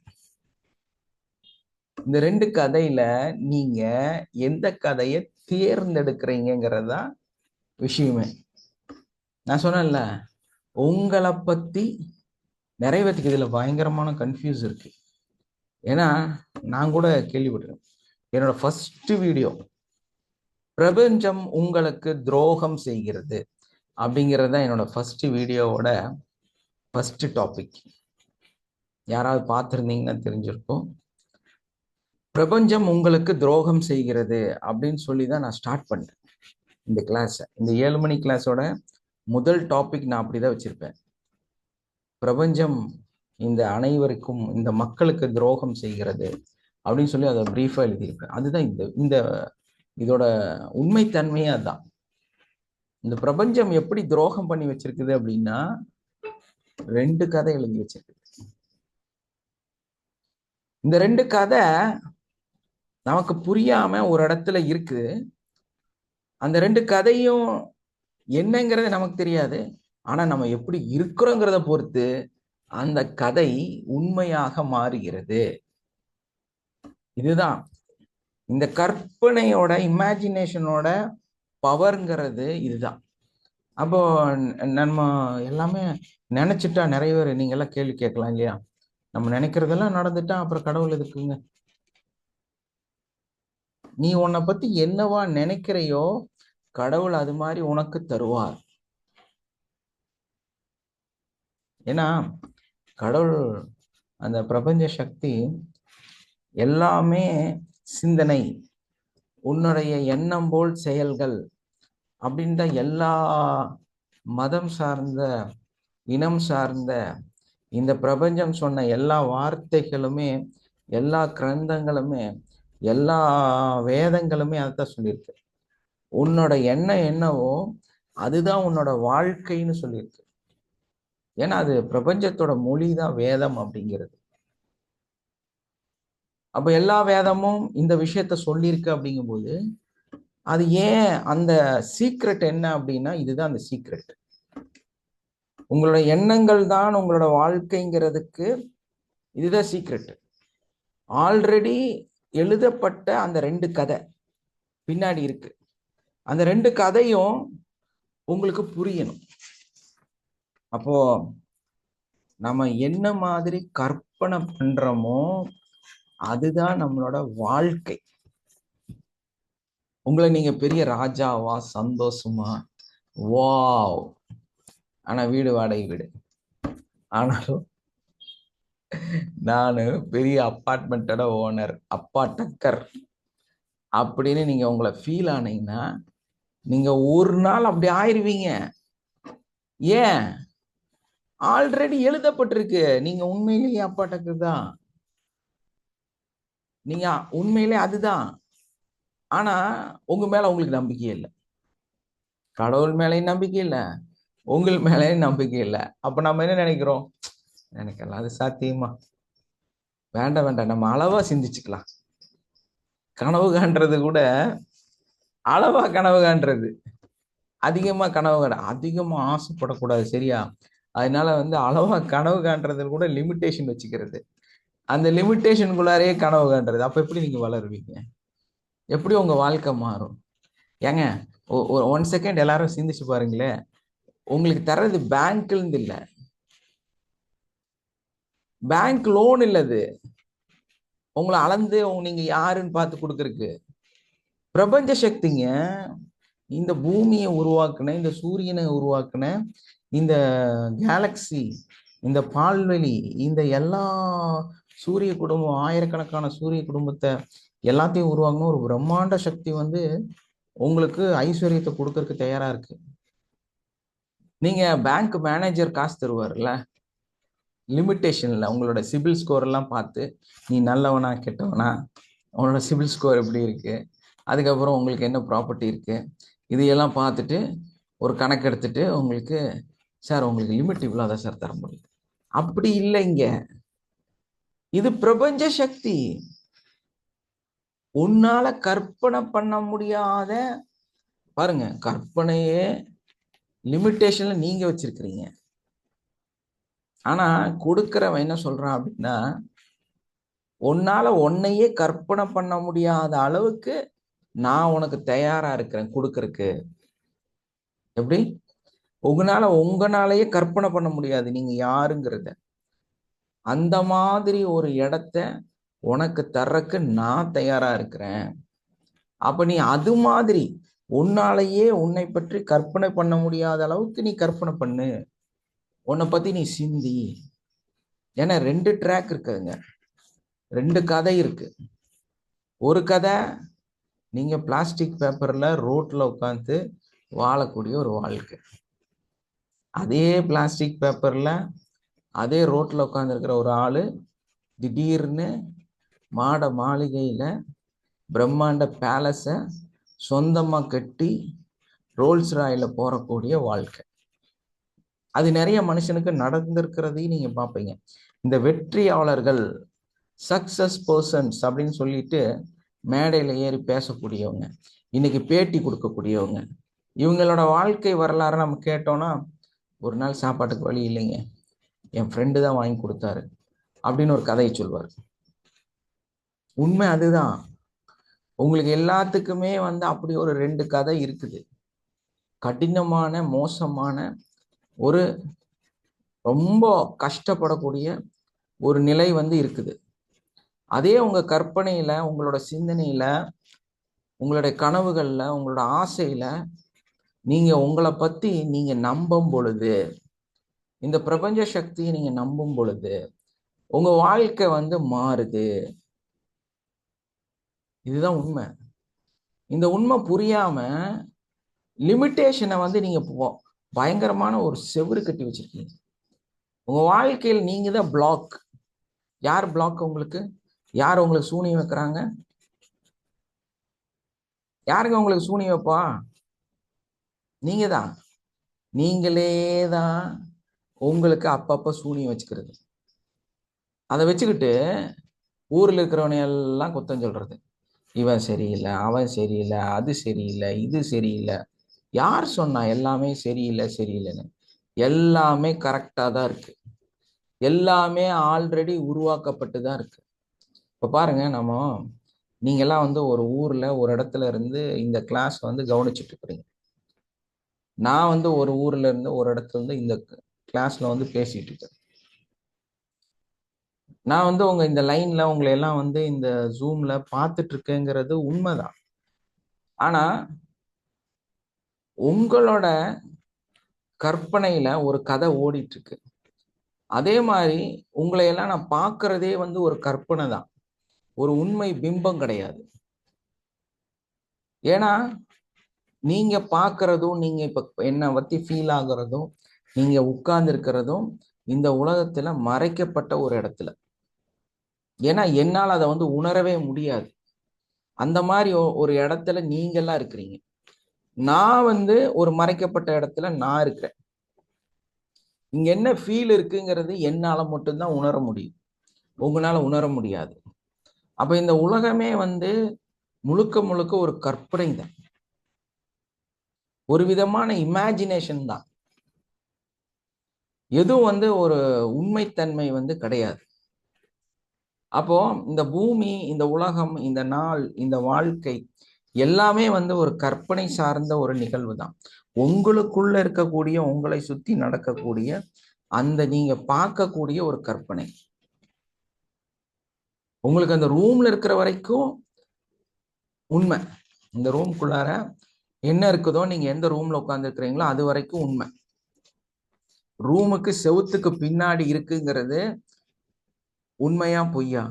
இந்த 2 கதையில நீங்க எந்த கதையை தேர்ந்தெடுக்கிறீங்கிறது தான் விஷயமே. நான் சொன்னேன்ல, உங்களை பத்தி நிறைய பேத்துக்கு இதுல பயங்கரமான கன்ஃபியூஸ் இருக்கு. ஏன்னா நான் கூட கேள்விப்பட்டிருக்கேன். என்னோட ஃபர்ஸ்ட் வீடியோ பிரபஞ்சம் உங்களுக்கு துரோகம் செய்கிறது அப்படிங்கிறது தான் என்னோட ஃபர்ஸ்ட் வீடியோவோட ஃபர்ஸ்ட் டாபிக். யாராவது பார்த்துருந்தீங்கன்னா தெரிஞ்சிருக்கும். பிரபஞ்சம் உங்களுக்கு துரோகம் செய்கிறது அப்படின்னு சொல்லி தான் நான் ஸ்டார்ட் பண்ணேன் இந்த கிளாஸ். இந்த 7 மணி கிளாஸோட முதல் டாபிக் நான் அப்படிதான் வச்சிருப்பேன். பிரபஞ்சம் இந்த அனைவருக்கும், இந்த மக்களுக்கு துரோகம் செய்கிறது அப்படின்னு சொல்லி அதை பிரீஃபா எழுதியிருப்பேன். அதுதான் இந்த இதோட உண்மைத்தன்மையே அதுதான். இந்த பிரபஞ்சம் எப்படி துரோகம் பண்ணி வச்சிருக்குது அப்படின்னா 2 கதை எழுதி வச்சிருக்கு. இந்த 2 கதை நமக்கு புரியாம ஒரு இடத்துல இருக்கு. அந்த 2 கதையும் என்னங்கிறது நமக்கு தெரியாது. ஆனா நம்ம எப்படி இருக்கிறோங்கிறத பொறுத்து அந்த கதை உண்மையாக மாறுகிறது. இதுதான் இந்த கற்பனையோட, இமேஜினேஷனோட பவர்ங்கிறது இதுதான். அப்போ நம்ம எல்லாமே நினைச்சிட்டா, நிறைய பேர் நீங்க எல்லாம் கேள்வி கேட்கலாம் இல்லையா, நம்ம நினைக்கிறதெல்லாம் நடந்துட்டா அப்புறம் கடவுள் எதுக்குங்க? நீ உன்னை பத்தி என்னவா நினைக்கிறையோ கடவுள் அது மாதிரி உனக்கு தருவார். ஏன்னா கடவுள், அந்த பிரபஞ்ச சக்தி எல்லாமே சிந்தனை, உன்னுடைய எண்ணம் போல் செயல்கள் அப்படின்ற எல்லா மதம் சார்ந்த, இனம் சார்ந்த இந்த பிரபஞ்சம் சொன்ன எல்லா வார்த்தைகளுமே, எல்லா கிரந்தங்களுமே, எல்லா வேதங்களுமே அதைத்தான் சொல்லியிருக்கு. உன்னோட எண்ணம் என்னவோ அதுதான் உன்னோட வாழ்க்கைன்னு சொல்லியிருக்கு. ஏன்னா அது பிரபஞ்சத்தோட மொழி தான் வேதம் அப்படிங்கிறது. அப்ப எல்லா வேதமும் இந்த விஷயத்த சொல்லியிருக்கு. அப்படிங்கும்போது அது ஏன், அந்த சீக்ரெட் என்ன அப்படின்னா இதுதான் அந்த சீக்ரெட். உங்களோட எண்ணங்கள் தான் உங்களோட வாழ்க்கைங்கிறதுக்கு இதுதான் சீக்ரெட். ஆல்ரெடி எழுதப்பட்ட அந்த 2 கதை பின்னாடி இருக்கு. அந்த 2 கதையும் உங்களுக்கு புரியணும். அப்போ நம்ம என்ன மாதிரி கற்பனை பண்றோமோ அதுதான் நம்மளோட வாழ்க்கை. உங்களை நீங்க பெரிய ராஜாவா, சந்தோஷமா, வாவ், ஆனா வீடு வாடகை வீடு, ஆனாலும் நானு பெரிய அப்பார்ட்மெண்ட்டோட ஓனர், அப்பா டக்கர் அப்படின்னு நீங்க உங்களை ஃபீல் ஆனீங்கன்னா நீங்க ஒரு நாள் அப்படி ஆயிருவீங்க. ஏன்? ஆல்ரெடி எழுதப்பட்டிருக்கு. நீங்க உண்மையிலேயே அப்பா டக்கர் தான், நீங்க உண்மையிலே அதுதான். ஆனா உங்க மேல உங்களுக்கு நம்பிக்கை இல்லை, கடவுள் மேலேயும் நம்பிக்கை இல்லை, உங்கள் மேலேயும் நம்பிக்கை இல்லை. அப்ப நம்ம என்ன நினைக்கிறோம்? நினைக்கலாம் அது சாத்தியமா? வேண்டாம் வேண்டாம், நம்ம அளவா சிந்திச்சுக்கலாம். கனவு காண்றது கூட அளவா கனவு காண்றது, அதிகமா கனவு காண, அதிகமா ஆசைப்படக்கூடாது, சரியா? அதனால அளவா கனவு காண்றதுல கூட லிமிட்டேஷன் வச்சுக்கிறது. அந்த லிமிட்டேஷனுக்குள்ளாரே கனவு காண்றது. அப்ப எப்படி நீங்க வளருவீங்க? எப்படி உங்க வாழ்க்கை மாறும்? ஏங்க, 1 செகண்ட் எல்லாரும் சிந்திச்சு பாருங்களேன். உங்களுக்கு தர்றது பேங்க்ல இருந்து இல்ல, பேங்க் லோன் இல்லது, உங்களை அளந்து நீங்க யாருன்னு பார்த்து கொடுக்கறதுக்கு. பிரபஞ்ச சக்திங்க இந்த பூமியை உருவாக்குன, இந்த சூரியனை உருவாக்குன, இந்த கேலக்சி, இந்த பால்வெளி, இந்த எல்லா சூரிய குடும்பம், ஆயிரக்கணக்கான சூரிய குடும்பத்தை எல்லாத்தையும் உருவாக்கணும். ஒரு பிரம்மாண்ட சக்தி வந்து உங்களுக்கு ஐஸ்வர்யத்தை கொடுக்கறதுக்கு தயாரா இருக்கு. நீங்க பேங்க் மேனேஜர் காசு தருவார்ல, லிமிட்டேஷன்ல உங்களோட சிபில் ஸ்கோர் எல்லாம் பார்த்து நீ நல்லவனா கெட்டவனா, உங்களோட சிபில் ஸ்கோர் எப்படி இருக்கு, அதுக்கப்புறம் உங்களுக்கு என்ன ப்ராப்பர்ட்டி இருக்கு, இதையெல்லாம் பார்த்துட்டு ஒரு கணக்கு எடுத்துட்டு உங்களுக்கு, சார் உங்களுக்கு லிமிட் இவ்வளோதான் சார் தர முடியும். அப்படி இல்லைங்க, இது பிரபஞ்ச சக்தி. உன்னால கற்பனை பண்ண முடியாத, பாருங்க, கற்பனையே லிமிட்டேஷன்ல நீங்க வச்சிருக்கிறீங்க. ஆனா கொடுக்கிறவன் என்ன சொல்றான் அப்படின்னா, உன்னால உன்னையே கற்பனை பண்ண முடியாத அளவுக்கு நான் உனக்கு தயாரா இருக்கிறேன் கொடுக்கறக்கு. எப்படி? உங்களாலேயே கற்பனை பண்ண முடியாது நீங்க யாருங்கிறத. அந்த மாதிரி ஒரு இடத்த உனக்கு தர்றக்கு நான் தயாரா இருக்கிறேன். அப்ப நீ அது மாதிரி உன்னாலேயே உன்னை பற்றி கற்பனை பண்ண முடியாத அளவுக்கு நீ கற்பனை பண்ணு, உன்னை பத்தி நீ சிந்தி. ஏன்னா 2 ட்ராக் இருக்குதுங்க, 2 கதை இருக்கு. ஒரு கதை, நீங்க பிளாஸ்டிக் பேப்பர்ல ரோட்ல உட்காந்து வாழக்கூடிய ஒரு வாழ்க்கை. அதே பிளாஸ்டிக் பேப்பர்ல அதே ரோட்ல உட்கார்ந்து இருக்கிற ஒரு ஆளு திடீர்னு மாட மாளிகையில பிரம்மாண்ட பேலஸ சொந்தமா கட்டி ரோல்ஸ் ராயில போறக்கூடிய வாழ்க்கை. அது நிறைய மனுஷனுக்கு நடந்திருக்கிறதையும் நீங்க பார்ப்பீங்க. இந்த வெற்றியாளர்கள், சக்சஸ் பர்சன்ஸ் அப்படின்னு சொல்லிட்டு மேடையில ஏறி பேசக்கூடியவங்க, இன்னைக்கு பேட்டி கொடுக்கக்கூடியவங்க, இவங்களோட வாழ்க்கை வரலாறு நம்ம கேட்டோம்னா, ஒரு நாள் சாப்பாட்டுக்கு வழி இல்லைங்க, என் ஃப்ரெண்டு தான் வாங்கி கொடுத்தாரு அப்படின்னு ஒரு கதையை சொல்வார். உண்மை அதுதான். உங்களுக்கு எல்லாத்துக்குமே வந்து அப்படி ஒரு 2 கதை இருக்குது. கடினமான, மோசமான, ஒரு ரொம்ப கஷ்டப்படக்கூடிய ஒரு நிலை வந்து இருக்குது. அதே உங்க கற்பனையில, உங்களோட சிந்தனையில, உங்களுடைய கனவுகள்ல, உங்களோட ஆசையில நீங்க உங்களை பத்தி நீங்க நம்பும் பொழுது, இந்த பிரபஞ்ச சக்தியை நீங்க நம்பும் பொழுது உங்க வாழ்க்கை வந்து மாறுது. இதுதான் உண்மை. இந்த உண்மை புரியாம லிமிட்டேஷனை வந்து நீங்க பயங்கரமான ஒரு செவுரு கட்டி வச்சிருக்கீங்க. உங்க வாழ்க்கையில் நீங்க தான் பிளாக். யார் பிளாக் உங்களுக்கு? யார் உங்களுக்கு சூனியம் வைக்கிறாங்க? யாருங்க உங்களுக்கு சூனியம் வைப்பா? நீங்க தான். நீங்களே தான் உங்களுக்கு அப்பப்ப சூனியம் வச்சுக்கிறது. அதை வச்சுக்கிட்டு ஊர்ல இருக்கிறவனை எல்லாம் குத்தம் சொல்றது. இவன் சரியில்லை, அவன் சரியில்லை, அது சரியில்லை, இது சரியில்லை. யார் சொன்னா எல்லாமே சரியில்லை சரியில்லைன்னு? எல்லாமே கரெக்டா தான் இருக்கு. எல்லாமே ஆல்ரெடி உருவாக்கப்பட்டு தான் இருக்கு. இப்ப பாருங்க, நீங்கெல்லாம் வந்து ஒரு ஊர்ல ஒரு இடத்துல இருந்து இந்த கிளாஸ் வந்து கவனிச்சுட்டு இருக்கிறீங்க. நான் வந்து ஒரு ஊர்ல இருந்து ஒரு இடத்துல இருந்து இந்த கிளாஸ்ல வந்து பேசிட்டு இருக்கேன். நான் வந்து இந்த லைன்ல உங்களை எல்லாம் வந்து இந்த ஜூம்ல பார்த்துட்டு இருக்கேங்கிறது உண்மைதான். ஆனா உங்களோட கற்பனையில ஒரு கதை ஓடிட்டு இருக்கு. அதே மாதிரி உங்களை எல்லாம் நான் பார்க்கறதே வந்து ஒரு கற்பனை தான், ஒரு உண்மை பிம்பம் கிடையாது. ஏன்னா நீங்க பார்க்கறதும், நீங்க இப்ப என்னை பத்தி ஃபீல் ஆகுறதும், நீங்க உட்கார்ந்து இருக்கிறதும் இந்த உலகத்துல மறைக்கப்பட்ட ஒரு இடத்துல. ஏன்னா என்னால் அதை வந்து உணரவே முடியாது. அந்த மாதிரி ஒரு இடத்துல நீங்கெல்லாம் இருக்கிறீங்க. நான் வந்து ஒரு மறைக்கப்பட்ட இடத்துல நான் இருக்கிறேன். இங்க என்ன ஃபீல் இருக்குங்கிறது என்னால மட்டும்தான் உணர முடியும், உங்களால உணர முடியாது. அப்ப இந்த உலகமே வந்து முழுக்க முழுக்க ஒரு கற்பனை தான், ஒரு விதமான இமேஜினேஷன் தான். எதுவும் வந்து ஒரு உண்மைத்தன்மை வந்து கிடையாது. அப்போ இந்த பூமி, இந்த உலகம், இந்த நாள், இந்த வாழ்க்கை எல்லாமே வந்து ஒரு கற்பனை சார்ந்த ஒரு நிகழ்வு தான். உங்களுக்குள்ள இருக்கக்கூடிய, உங்களை சுத்தி நடக்கக்கூடிய அந்த நீங்க பார்க்கக்கூடிய ஒரு கற்பனை. உங்களுக்கு அந்த ரூம்ல இருக்கிற வரைக்கும் உண்மை. இந்த ரூம்குள்ளார என்ன இருக்குதோ, நீங்க எந்த ரூம்ல உட்கார்ந்து இருக்கிறீங்களோ அது வரைக்கும் உண்மை. ரூமுக்கு செவுத்துக்கு பின்னாடி இருக்குங்கிறது உண்மையா பொய்யா?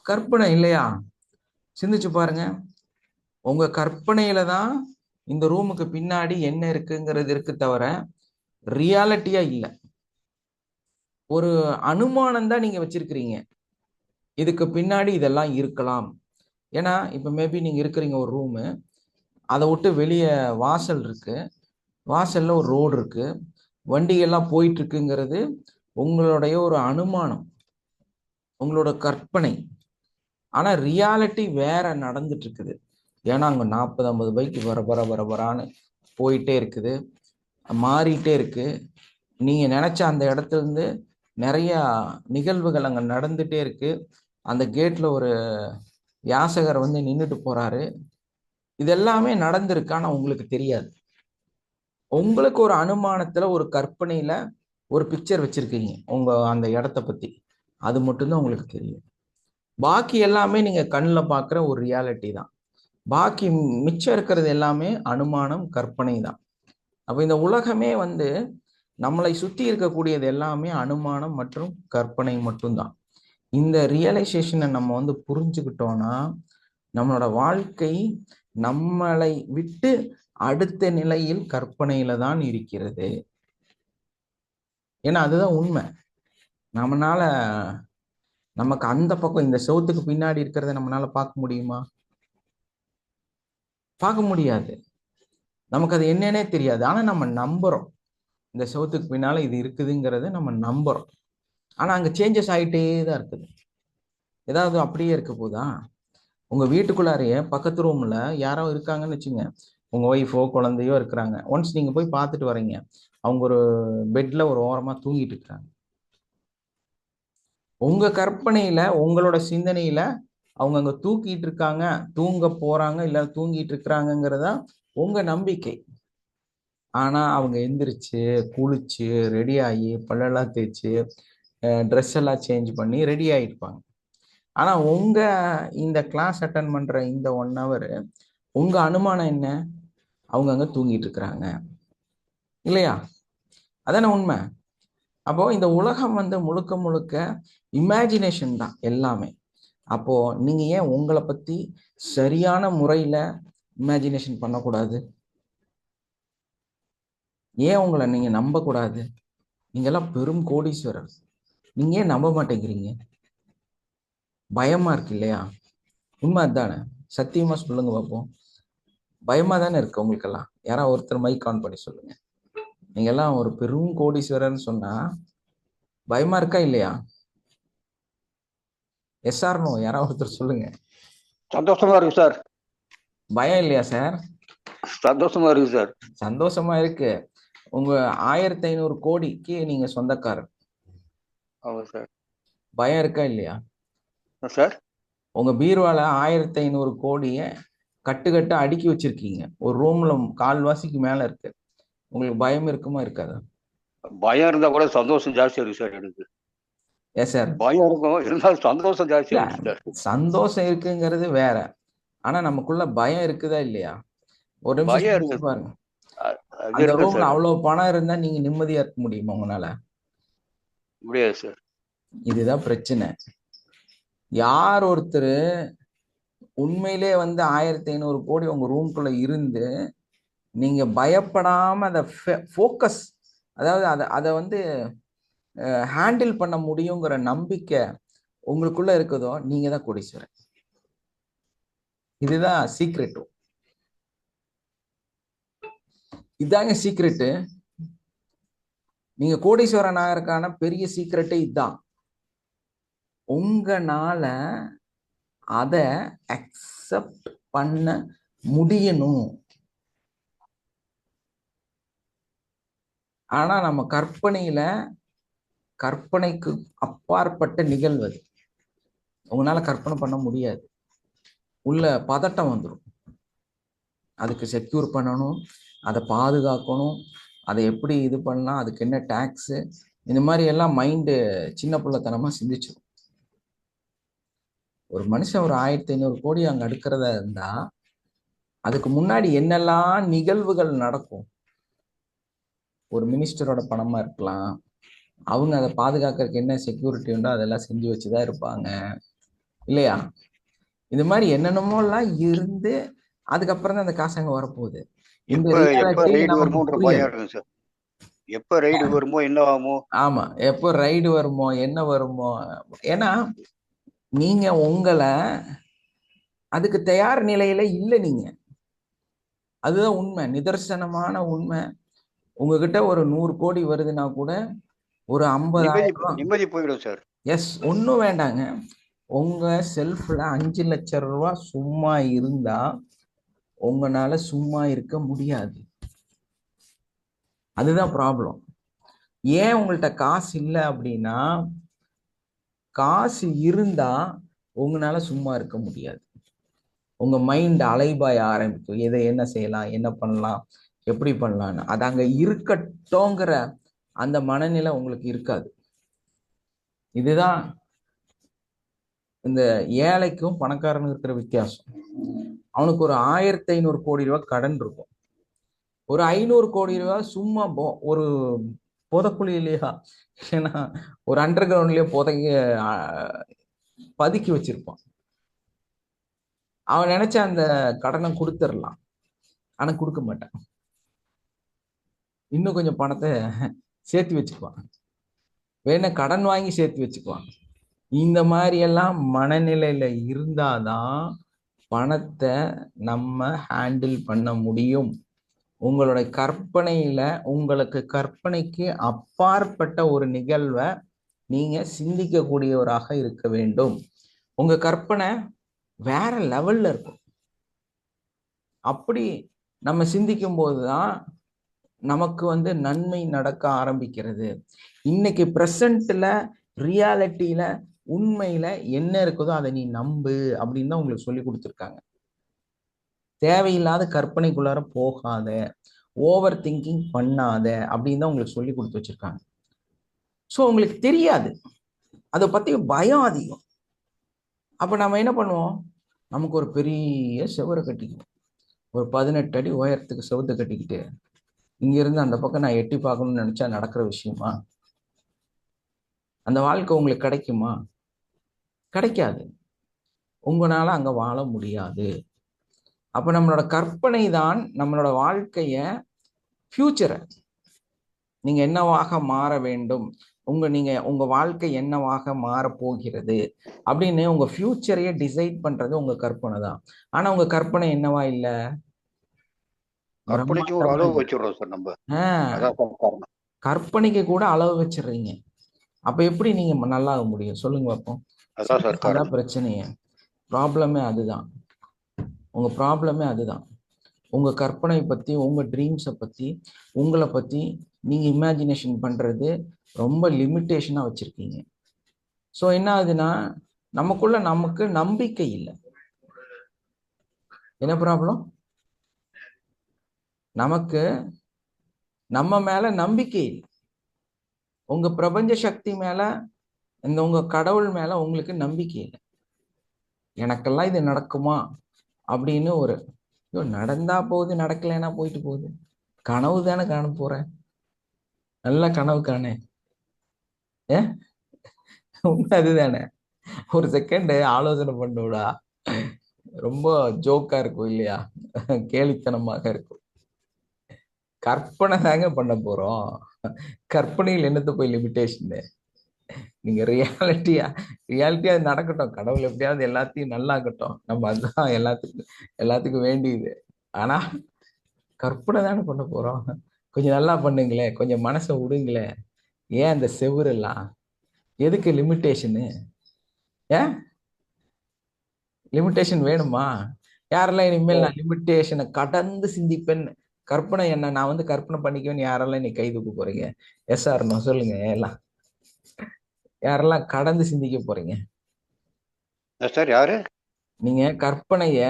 கற்பனை இல்லையா? சிந்திச்சு பாருங்க. உங்க கற்பனையில தான் இந்த ரூமுக்கு பின்னாடி என்ன இருக்குங்கிறது இருக்கு தவிர ரியாலிட்டியா இல்ல. ஒரு அனுமானம் தான் நீங்க வச்சிருக்கிறீங்க, இதுக்கு பின்னாடி இதெல்லாம் இருக்கலாம். ஏன்னா இப்ப மேபி நீங்க இருக்கிறீங்க ஒரு ரூமு, அதை விட்டு வெளியே வாசல் இருக்கு, வாசல்ல ஒரு ரோடு இருக்கு, வண்டிகள்லாம் போயிட்டு இருக்குங்கிறது உங்களுடைய ஒரு அனுமானம், உங்களோட கற்பனை. ஆனா ரியாலிட்டி வேற நடந்துட்டு இருக்குது. ஏன்னா அங்க 40-50 பைக் வர போயிட்டே இருக்குது, மாறிட்டே இருக்கு. நீங்க நினைச்ச அந்த இடத்துல இருந்து நிறைய நிகழ்வுகள் அங்க நடந்துட்டே இருக்கு. அந்த கேட்ல ஒரு யாசகர் வந்து நின்றுட்டு போறாரு. இது எல்லாமே நடந்திருக்கு, ஆனா உங்களுக்கு தெரியாது. உங்களுக்கு ஒரு அனுமானத்துல, ஒரு கற்பனையில ஒரு பிக்சர் வச்சிருக்கீங்க உங்க அந்த இடத்த பத்தி, அது மட்டும்தான் உங்களுக்கு தெரியும். பாக்கி எல்லாமே நீங்க கண்ணில் பார்க்குற ஒரு ரியாலிட்டி தான். பாக்கி மிச்சம் இருக்கிறது எல்லாமே அனுமானம், கற்பனை தான். அப்போ இந்த உலகமே வந்து நம்மளை சுற்றி இருக்கக்கூடியது எல்லாமே அனுமானம் மற்றும் கற்பனை மட்டும்தான். இந்த ரியலைசேஷனை நம்ம வந்து புரிஞ்சுக்கிட்டோம்னா நம்மளோட வாழ்க்கை நம்மளை விட்டு அடுத்த நிலையில் கற்பனையில தான் இருக்கிறது. ஏன்னா அதுதான் உண்மை. நம்மளால நமக்கு அந்த பக்கம் இந்த செவுத்துக்கு பின்னாடி இருக்கிறத நம்மளால பார்க்க முடியுமா? பார்க்க முடியாது. நமக்கு அது என்னன்னே தெரியாது. ஆனா நம்ம நம்புறோம், இந்த செவுத்துக்கு பின்னால இது இருக்குதுங்கிறத நம்ம நம்புறோம். ஆனா அங்க சேஞ்சஸ் ஆகிட்டே தான் இருக்குது. ஏதாவது அப்படியே இருக்க போதா? உங்க வீட்டுக்குள்ளாரையே பக்கத்து ரூம்ல யாரோ இருக்காங்கன்னு வச்சுங்க, உங்க ஒய்ஃபோ குழந்தையோ இருக்கிறாங்க. ஒன்ஸ் நீங்க போய் பார்த்துட்டு வரீங்க, அவங்க ஒரு பெட்ல ஒரு ஓரமா தூங்கிட்டு இருக்கிறாங்க. உங்க கற்பனையில, உங்களோட சிந்தனையில அவங்க அங்க தூக்கிட்டு இருக்காங்க, தூங்க போறாங்க, இல்ல தூங்கிட்டு இருக்கிறாங்கிறதா உங்க நம்பிக்கை. ஆனா அவங்க எந்திரிச்சு குளிச்சு ரெடி ஆகி பல்லெல்லாம் தேய்ச்சி ட்ரெஸ் எல்லாம் சேஞ்ச் பண்ணி ரெடி ஆகிருப்பாங்க. ஆனா உங்க இந்த கிளாஸ் அட்டன் பண்ற இந்த 1 hour உங்க அனுமானம் என்ன? அவங்க அங்க தூங்கிட்டு இருக்கிறாங்க இல்லையா? அதான உண்மை. அப்போ இந்த உலகம் வந்து முழுக்க முழுக்க இமேஜினேஷன் தான் எல்லாமே. அப்போ நீங்க ஏன் உங்களை பத்தி சரியான முறையில இமேஜினேஷன் பண்ணக்கூடாது? ஏன் உங்களை நீங்க நம்ப கூடாது? நீங்க எல்லாம் பெரும் கோடீஸ்வரர், நீங்க ஏன் நம்ப மாட்டேங்கிறீங்க? பயமா இருக்கு இல்லையா? உண்மை அதுதானே? சத்தியமா சொல்லுங்க பார்ப்போம். பயமா தானே இருக்கு உங்களுக்கெல்லாம்? யாராவது ஒருத்தர் மைக் ஆன் பண்ணி சொல்லுங்க. நீங்க எல்லாம் ஒரு பெரும் கோடீஸ்வரர்னு சொன்னா பயமா இருக்கா இல்லையா? Yes or no? யாராவது ஒருத்தர் சொல்லுங்க. சந்தோஷமா இருக்கு சார். பயம் இல்லையா சார்? சந்தோஷமா இருக்கு சார். சந்தோஷமா இருக்கு. உங்க 1500 கோடிக்கு நீங்க சொந்தக்காரர். ஆமா சார். பயம் இருக்கா இல்லையா சார்? உங்க பீர்வால 1500 கோடிய கட்டு அடுக்கி வச்சிருக்கீங்க, ஒரு ரூம்ல கால்வாசிக்கு மேல இருக்கு. உங்களுக்கு பயம் இருக்குமா இருக்காதா? பயம் இருந்தா கூட சந்தோஷம் ஜாஸ்தி இருக்கு சார் எனக்கு. Yes sir. பயம் இருக்கும், இருந்தாலும் சந்தோஷம் ஜாஸ்தி இருக்கு சார். சந்தோஷம் இருக்குங்கிறது வேற, ஆனா நமக்குள்ள பயம் இருக்குதா இல்லையா? ஒரு நிமிஷம் யோசிச்சு பாருங்க. அந்த ரூம்ல அவ்வளவு பணம் இருந்தா நீங்க நிம்மதியா இருக்க முடியுமா உங்களால? முடியாது சார். இதுதான் பிரச்சனை. யார் ஒருத்தர் உண்மையிலே வந்து 1500 கோடி உங்க ரூம்குள்ள இருந்து நீங்க பயப்படாம அதை ஃபோக்கஸ், அதாவது அதை வந்து ஹேண்டில் பண்ண முடியுங்கிற நம்பிக்கை உங்களுக்குள்ள இருக்குதோ, நீங்க தான் கோடீஸ்வரன். இதுதான் சீக்ரெட். இதாங்க சீக்ரெட்டு. நீங்க கோடீஸ்வரன் ஆகிறதுக்கான பெரிய சீக்ரெட்டே இதுதான். உங்களால அதை அக்செப்ட் பண்ண முடியணும். ஆனா நம்ம கற்பனைக்கு அப்பாற்பட்ட நிகழ்வு அது. உங்களால கற்பனை பண்ண முடியாது. உள்ள பதட்டம் வந்துடும். அதுக்கு செக்யூர் பண்ணணும், அதை பாதுகாக்கணும், அதை எப்படி இது பண்ணலாம், அதுக்கு என்ன டாக்ஸு, இந்த மாதிரி எல்லாம் மைண்டு சின்ன பிள்ளைத்தனமா சிந்திச்சிடும். ஒரு மனுஷன் ஒரு 1500 கோடி அங்க அடுக்கிறதா இருந்தா அதுக்கு முன்னாடி என்னெல்லாம் நிகழ்வுகள் நடக்கும்? ஒரு மினிஸ்டரோட பணமா இருக்கலாம், அவங்க அதை பாதுகாக்கிறதுக்கு என்ன செக்யூரிட்டி உண்டோ அதெல்லாம் செஞ்சு வச்சுதான் இருப்பாங்க, இல்லையா? இது மாதிரி என்னென்னமோலாம் இருந்து அதுக்கப்புறம் தான் அந்த காசு அங்க வரப்போகுது. இந்த எப்ப எப்ப ரியாலிட்டி ரைடு நமக்கு வருமோன்ற பயம் புரியாது. இருக்கும் சார். எப்ப ரைடு வருமோ என்ன ஆகுமோ. ஆமா, எப்போ ரைடு வருமோ என்ன வருமோ. ஏன்னா நீங்க உங்களை அதுக்கு தயார் நிலையில இல்லை நீங்க. அதுதான் உண்மை, நிதர்சனமான உண்மை. உங்ககிட்ட ஒரு 100 கோடி வருதுன்னா கூட ஒரு நிம்மதி 50,000 ரூபாய், நிம்மதி போயிடும் சார். எஸ், ஒன்றும் வேண்டாங்க. உங்க செல்ஃப்ல 5 லட்சம் ரூபாய் சும்மா இருந்தா உங்களால சும்மா இருக்க முடியாது. அதுதான் ப்ராப்ளம். ஏன் உங்கள்கிட்ட காசு இல்லை அப்படின்னா, காசு இருந்தா உங்களால சும்மா இருக்க முடியாது. உங்க மைண்ட் அலைபாய ஆரம்பிக்கும். எதை என்ன செய்யலாம், என்ன பண்ணலாம், எப்படி பண்ணலாம்னு. அது அங்க இருக்கட்டோங்கிற அந்த மனநிலை உங்களுக்கு இருக்காது. இதுதான் இந்த ஏழைக்கும் பணக்காரனுக்கும் இருக்கிற வித்தியாசம். அவனுக்கு ஒரு 1500 கோடி ரூபாய் கடன் இருக்கும், ஒரு 500 கோடி ரூபாய் சும்மா ஒரு புதைக்குழியிலையா இல்லைன்னா ஒரு அண்டர் கிரவுண்ட்லயே பதுக்கி வச்சிருப்பான். அவன் நினைச்சா அந்த கடனை கொடுத்துடலாம், ஆனா கொடுக்க மாட்டான். இன்னும் கொஞ்சம் பணத்தை சேர்த்து வச்சுக்குவான், வேணா கடன் வாங்கி சேர்த்து வச்சுக்குவான். இந்த மாதிரி எல்லாம் மனநிலையில இருந்தாதான் பணத்தை நம்ம ஹேண்டில் பண்ண முடியும். உங்களோட கற்பனையில உங்களுக்கு கற்பனைக்கு அப்பாற்பட்ட ஒரு நிகழ்வை நீங்க சிந்திக்கக்கூடியவராக இருக்க வேண்டும். உங்க கற்பனை வேற லெவல்ல இருக்கும். அப்படி நம்ம சிந்திக்கும் போதுதான் நமக்கு நன்மை நடக்க ஆரம்பிக்கிறது. இன்னைக்கு பிரசன்ட்ல ரியாலிட்டியில உண்மையில என்ன இருக்குதோ அதை நீ நம்பு அப்படின்னு தான் உங்களுக்கு சொல்லி கொடுத்துருக்காங்க. தேவையில்லாத கற்பனைக்குள்ளார போகாத, ஓவர் திங்கிங் பண்ணாத அப்படின்னு தான் உங்களுக்கு சொல்லி கொடுத்து வச்சிருக்காங்க. ஸோ உங்களுக்கு தெரியாது, அதை பத்தி பயம் அதிகம். அப்ப நம்ம என்ன பண்ணுவோம், நமக்கு ஒரு பெரிய செவரை கட்டிக்குவோம், ஒரு 18 அடி உயரத்துக்கு செவத்தை கட்டிக்கிட்டு இங்க இருந்து அந்த பக்கம் நான் எட்டி பார்க்கணும்னு நினைச்சா நடக்கிற விஷயமா? அந்த வாழ்க்கை உங்களுக்கு கிடைக்குமா? கிடைக்காது. உங்களால அங்க வாழ முடியாது. அப்ப நம்மளோட கற்பனை தான் நம்மளோட வாழ்க்கைய, ஃபியூச்சரை நீங்க என்னவாக மாற வேண்டும், உங்க வாழ்க்கை என்னவாக மாற போகிறது அப்படின்னு உங்க ஃபியூச்சரையே டிசைட் பண்றது உங்க கற்பனை தான். ஆனா உங்க கற்பனை என்னவா இல்ல, கற்பனைக்கு ஒரு பிரம்மாண்டமா அளவு இல்ல. வச்சிடுறோம் சார் நம்ம. ஆஹ் அதான் சார் காரணம். கற்பனைக்கு கூட அளவு வச்சிடுறீங்க. அப்ப எப்படி நீங்க நல்லா ஆக முடியும் சொல்லுங்க பார்ப்போம். அதான் சார் அதான் காரணம். பிரச்சனையே, ப்ராப்ளமே அதுதான். உங்க ப்ராப்ளமே அதுதான். உங்க கற்பனை பத்தி, உங்க ட்ரீம்ஸை பத்தி, உங்களை பத்தி நீங்க இமேஜினேஷன் பண்றது ரொம்ப லிமிட்டேஷனா வச்சிருக்கீங்க. ஸோ என்ன ஆகுதுன்னா நமக்கு நம்பிக்கை இல்லை. என்ன ப்ராப்ளம்? நமக்கு நம்ம மேல நம்பிக்கை இல்லை. உங்க பிரபஞ்ச சக்தி மேல, உங்க கடவுள் மேல உங்களுக்கு நம்பிக்கை இல்லை. எனக்கெல்லாம் இது நடக்குமா அப்படின்னு ஒரு நடந்தா போகுது, நடக்கலைன்னா போயிட்டு போகுது. கனவு தானே காண போறேன், நல்ல கனவு காணே. உண்மை அதுதானே. ஒரு செகண்ட் ஆலோசனை பண்ணுடா, ரொம்ப ஜோக்கா இருக்கும் இல்லையா, கேலித்தனமாக இருக்கும். கற்பனை தாங்க பண்ண போறோம். கற்பனையில் என்னத்த போய் லிமிட்டேஷன்? நீங்க ரியாலிட்டியா நடக்கட்டும், கடவுள் எப்படியாவது எல்லாத்தையும் நல்லாக்கட்டும், நம்ம அதுதான் எல்லாத்துக்கும் வேண்டியது. ஆனா கற்பனை தானே பண்ண போறோம். கொஞ்சம் நல்லா பண்ணுங்களேன், கொஞ்சம் மனசை விடுங்களேன். ஏன் அந்த செவுரு எல்லாம் எதுக்கு லிமிட்டேஷனு? ஏன் லிமிட்டேஷன் வேணுமா? யாரெல்லாம் இனிமேல் நான் லிமிட்டேஷனை கடந்து சிந்திப்பேன், கற்பனை என்ன நான் கற்பனை பண்ணிக்குவேன்னு யாரெல்லாம் நீ கை தூக்க போறீங்க? எஸ் ஆர் நோ சொல்லுங்க. எல்லாம் யாரெல்லாம் கடந்து சிந்திக்க போறீங்க? சார் யாரு? நீங்க கற்பனைய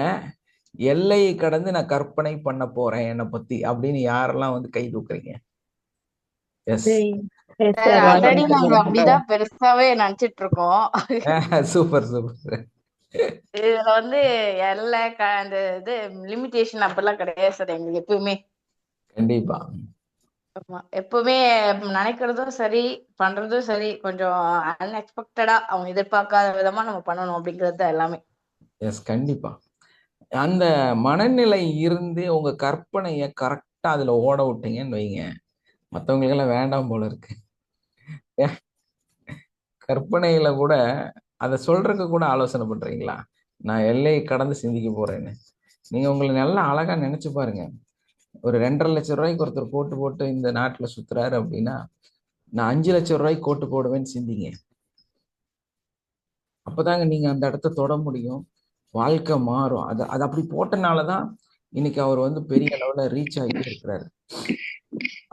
எல்லையை கடந்து நான் கற்பனை பண்ண போறேன் என்னை பத்தி அப்படின்னு யாரெல்லாம் கை தூக்குறீங்க? எஸ். ஆல்ரெடி நாங்க அப்படிதான் பெருசாவே நினைச்சிட்டு இருக்கோம். Super super. இதுல எல்லை அந்த இது லிமிடேஷன் அப்படிலாம் கிடையாது சார் எங்களுக்கு எப்பவுமே. கண்டிப்பா. ஆமா. எப்பவுமே நினைக்கிறதும் சரி, பண்றதும் சரி, கொஞ்சம் அன்எக்ஸ்பெக்டடா அவங்க எதிர்பார்க்காத விதமா நம்ம பண்ணணும் அப்படிங்கிறது தான் எல்லாமே. எஸ், கண்டிப்பா. அந்த மனநிலை இருந்து உங்க கற்பனையை கரெக்டா அதுல ஓட விட்டீங்கன்னு வைங்க, மற்றவங்களுக்கெல்லாம் வேண்டாம் போல இருக்கு. கற்பனையில கூட அதை சொல்றதுக்கு கூட ஆலோசனை பண்றீங்களா? நான் எல்லையை கடந்து சிந்திக்க போறேன்னு. நீங்க உங்களை நல்லா அழகா நினைச்சு பாருங்க. ஒரு 2,50,000 ரூபாய்க்கு ஒருத்தர் கோட்டு போட்டு இந்த நாட்டுல சுத்துறாரு அப்படின்னா, நான் 5,00,000 ரூபாய்க்கு கோட்டு போடுவேன்னு சிந்திங்க. அப்பதாங்க நீங்க அந்த இடத்த தொட முடியும். வாழ்க்கை மாறும். அது அது அப்படி போட்டனாலதான் இன்னைக்கு அவர் வந்து பெரிய அளவுல ரீச் ஆகிட்டே இருக்கிறாரு.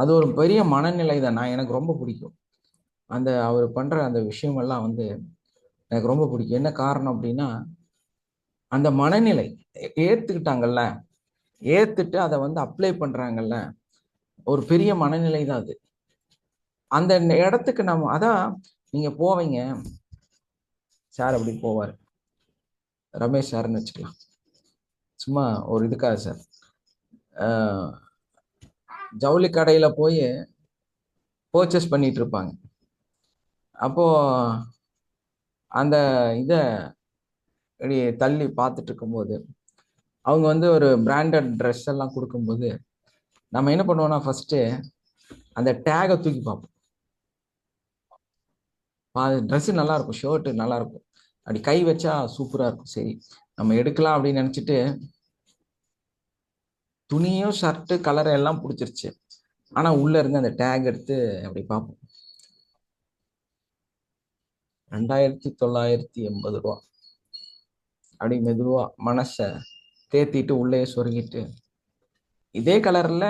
அது ஒரு பெரிய மனநிலை தான். எனக்கு ரொம்ப பிடிக்கும் அந்த அவர் பண்ற அந்த விஷயமெல்லாம் வந்து எனக்கு ரொம்ப பிடிக்கும். என்ன காரணம் அப்படின்னா, அந்த மனநிலை ஏத்துக்கிட்டாங்கல்ல, ஏத்துட்டு அதை வந்து அப்ளை பண்றாங்கல்ல, ஒரு பெரிய மனநிலை தான் அது. அந்த இடத்துக்கு நம்ம அதான் நீங்க போவீங்க. சார் அப்படி போவார், ரமேஷ் சார்னு வச்சுக்கலாம், சும்மா ஒரு இதுக்காக சார். ஜவுளி கடையில போய் பர்ச்சேஸ் பண்ணிட்டு இருப்பாங்க. அப்போ அந்த இதை தள்ளி பார்த்துட்டு இருக்கும்போது அவங்க வந்து ஒரு பிராண்டட் ட்ரெஸ் எல்லாம் கொடுக்கும்போது நம்ம என்ன பண்ணுவோம்னா, ஃபர்ஸ்ட் அந்த டேகை தூக்கி பார்ப்போம். ட்ரெஸ் நல்லா இருக்கும், ஷர்ட் நல்லா இருக்கும், அப்படி கை வச்சா சூப்பரா இருக்கும், சரி நம்ம எடுக்கலாம் அப்படின்னு நினைச்சிட்டு துணியும் ஷர்ட்டு கலர் எல்லாம் பிடிச்சிருச்சு. ஆனா உள்ள இருந்து அந்த டேக் எடுத்து அப்படி பார்ப்போம். 2,980 ரூபா. அப்படி மெதுவா மனசை தேத்திட்டு உள்ளே சொருகிட்டு, இதே கலர்ல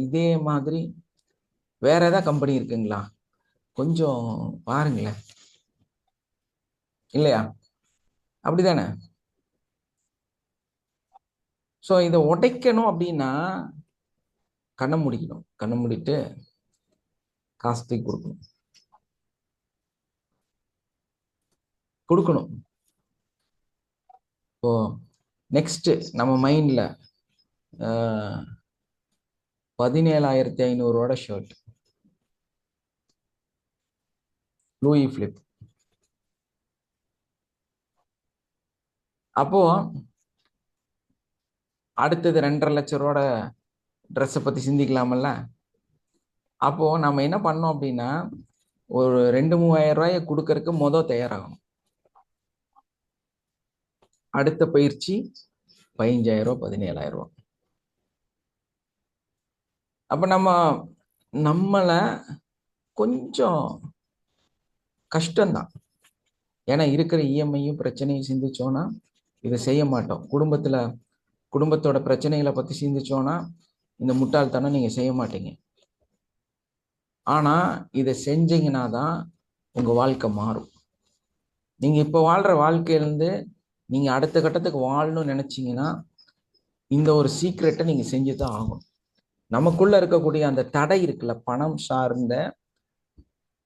இதே மாதிரி வேற ஏதாவது கம்பெனி இருக்குங்களா, கொஞ்சம் பாருங்களேன், இல்லையா? அப்படிதானே? ஸோ இதை உடைக்கணும் அப்படின்னா கண்ணை முடிக்கணும். கண்ணை மூடிட்டு காசு தூக்கி கொடுக்கணும். இப்போ நெக்ஸ்ட் நம்ம மைண்ட்ல 17,500 ஷர்ட், லூயி பிலிப். அப்போ அடுத்தது 2,50,000 ட்ரெஸ்ஸை பத்தி சிந்திக்கலாமல்ல. அப்போ நம்ம என்ன பண்ணோம் அப்படின்னா, ஒரு 2,000-3,000 ரூபாயை கொடுக்கறதுக்கு தயாராகணும். அடுத்த பயிற்சி 15,000, 17,000. அப்ப நம்மளை கொஞ்சம் கஷ்டம்தான். ஏன்னா இருக்கிற இஎம்ஐயும் பிரச்சனையும் சிந்திச்சோன்னா இதை செய்ய மாட்டோம். குடும்பத்தோட பிரச்சனைகளை பத்தி சிந்திச்சோன்னா இந்த முட்டாள்தனம் நீங்க செய்ய மாட்டீங்க. ஆனா இதை செஞ்சீங்கன்னா தான் உங்க வாழ்க்கை மாறும். நீங்க இப்ப வாழ்ற வாழ்க்கையிலிருந்து நீங்க அடுத்த கட்டத்துக்கு வாழணும்னு நினைச்சீங்கன்னா இந்த ஒரு சீக்ரெட்டை நீங்க செஞ்சுதான் ஆகணும். நமக்குள்ள இருக்கக்கூடிய அந்த தடை இருக்குல்ல, பணம் சார்ந்த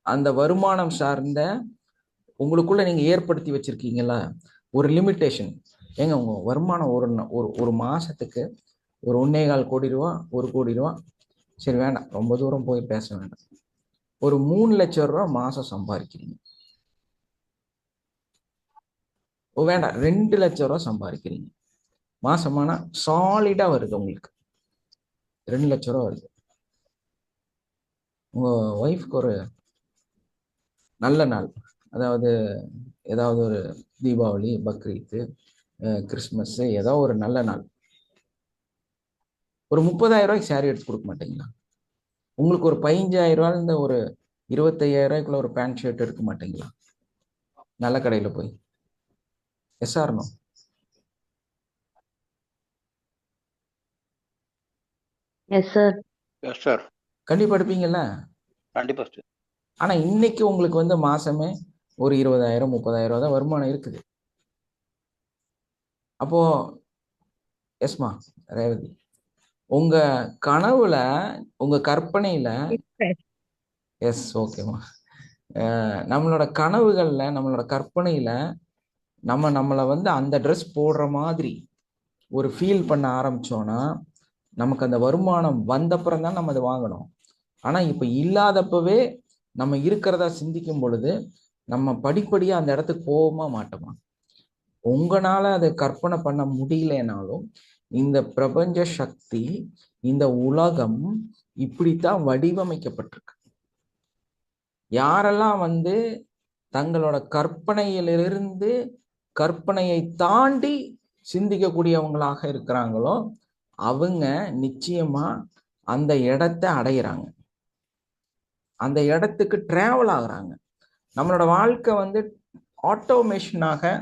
அந்த வருமானம் சார்ந்த உங்களுக்குள்ள நீங்க ஏற்படுத்தி வச்சிருக்கீங்களா ஒரு லிமிட்டேஷன். ஏங்க உங்க வருமானம் ஒரு மாசத்துக்கு ஒரு 1.25 கோடி ரூபா, 1 கோடி ரூபா, சரி வேண்டாம் ரொம்ப தூரம் போய் பேச வேண்டாம், ஒரு 3 லட்சம் ரூபா மாசம் சம்பாதிக்கிறீங்க, வேண்டாம் 2 லட்சம் ரூபா சம்பாதிக்கிறீங்க மாசமானா, சாலிடா வருது உங்களுக்கு 2 லட்சம் ரூபா வருது. உங்க ஒய்ஃப்க்கு ஒரு நல்ல நாள், அதாவது ஏதாவது ஒரு தீபாவளி, பக்ரீத்து, கிறிஸ்மஸ், ஏதோ ஒரு நல்ல நாள், ஒரு 30,000 ரூபாய்க்கு சாரி எடுத்து கொடுக்க மாட்டீங்களா? உங்களுக்கு ஒரு 15,000 ரூபாயிலிருந்து ஒரு 25,000 ரூபாய்க்குள்ள ஒரு பேண்ட் ஷர்ட் எடுக்க மாட்டீங்களா நல்ல கடையில போய்? Yes or no? Yes sir. Yes sir. கண்டிப்பா எடுப்பீங்கல்ல? கண்டிப்பா சார். ஆனா இன்னைக்கு உங்களுக்கு வந்து மாசமே ஒரு 20,000, 30,000 தான் வருமானம் இருக்குது. அப்போ எஸ்மா ரேவதி, உங்க கனவுல, உங்க கற்பனையில, எஸ் ஓகேமா, நம்மளோட கனவுகள்ல, நம்மளோட கற்பனையில நம்மளை வந்து அந்த ட்ரெஸ் போடுற மாதிரி ஒரு ஃபீல் பண்ண ஆரம்பிச்சோம்னா நமக்கு அந்த வருமானம் வந்தப்புறம் தான் நம்ம அதை வாங்கணும். ஆனா இப்ப இல்லாதப்பவே நம்ம இருக்கிறதா சிந்திக்கும் பொழுது நம்ம படிப்படியா அந்த இடத்துக்கு போவோமா மாட்டோமா? உங்களால அதை கற்பனை பண்ண முடியலனாலும் இந்த பிரபஞ்ச சக்தி, இந்த உலகம் இப்படித்தான் வடிவமைக்கப்பட்டிருக்கு. யாரெல்லாம் தங்களோட கற்பனையிலிருந்து கற்பனையை தாண்டி சிந்திக்கக்கூடியவங்களாக இருக்கிறாங்களோ அவங்க நிச்சயமா அந்த இடத்தை அடையிறாங்க, அந்த இடத்துக்கு டிராவல் ஆகுறாங்க. நம்மளோட வாழ்க்கை ஆட்டோமேஷனாக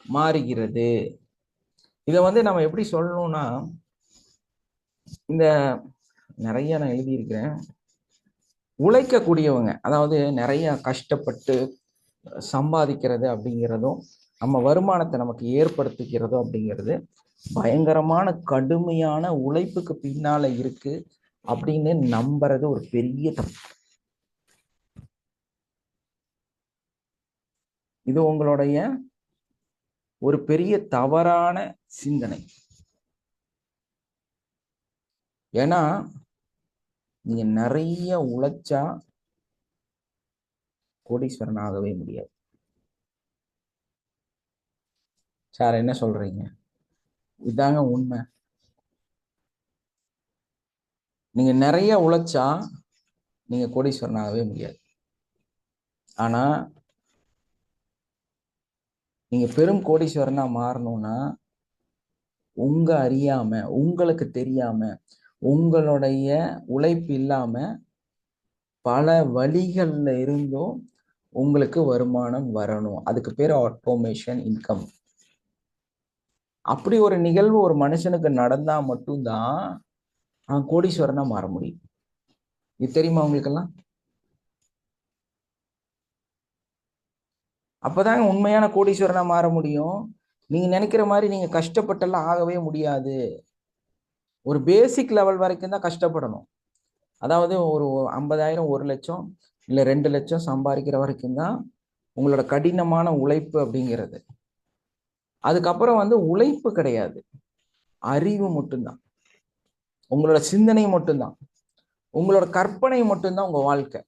மாறுகிறது. இதை நம்ம எப்படி சொல்லணும்னா, இந்த நிறைய நான் எழுதியிருக்கிறேன். உழைக்கக்கூடியவங்க, அதாவது நிறைய கஷ்டப்பட்டு சம்பாதிக்கிறது அப்படிங்கிறதும் நம்ம வருமானத்தை நமக்கு ஏற்படுத்திக்கிறதும் அப்படிங்கிறது பயங்கரமான கடுமையான உழைப்புக்கு பின்னால இருக்கு அப்படின்னு நம்புறது ஒரு பெரிய தப்பு. இது உங்களுடைய ஒரு பெரிய தவறான சிந்தனை. ஏன்னா நீங்க நிறைய உழைச்சா கோடீஸ்வரன் ஆகவே முடியாது. சார் என்ன சொல்றீங்க? இதாங்க உண்மை. நீங்க நிறைய உழைச்சா நீங்க கோடீஸ்வரன் ஆகவே முடியாது. ஆனா நீங்க பெரும் கோடீஸ்வரனா மாறணும்னா உங்க அறியாம, உங்களுக்கு தெரியாம, உங்களுடைய உழைப்பு இல்லாம பல வழிகள்ல இருந்தும் உங்களுக்கு வருமானம் வரணும். அதுக்கு பேர் ஆட்டோமேஷன் இன்கம். அப்படி ஒரு நிகழ்வு ஒரு மனுஷனுக்கு நடந்தா மட்டும்தான் கோடீஸ்வரனா மாற முடியும். இது தெரியுமா உங்களுக்கெல்லாம்? அப்பதாங்க உண்மையான கோடீஸ்வரனா மாற முடியும். நீங்க நினைக்கிற மாதிரி நீங்க கஷ்டப்பட்டெல்லாம் ஆகவே முடியாது. ஒரு பேசிக் லெவல் வரைக்கும் தான் கஷ்டப்படணும். அதாவது ஒரு 50,000, 1 லட்சம் இல்லை 2 லட்சம் சம்பாதிக்கிற வரைக்கும் தான் உங்களோட கடினமான உழைப்பு அப்படிங்கிறது. அதுக்கப்புறம் உழைப்பு கிடையாது, அறிவு மட்டும்தான், உங்களோட சிந்தனை மட்டும்தான், உங்களோட கற்பனை மட்டும்தான் உங்க வாழ்க்கை.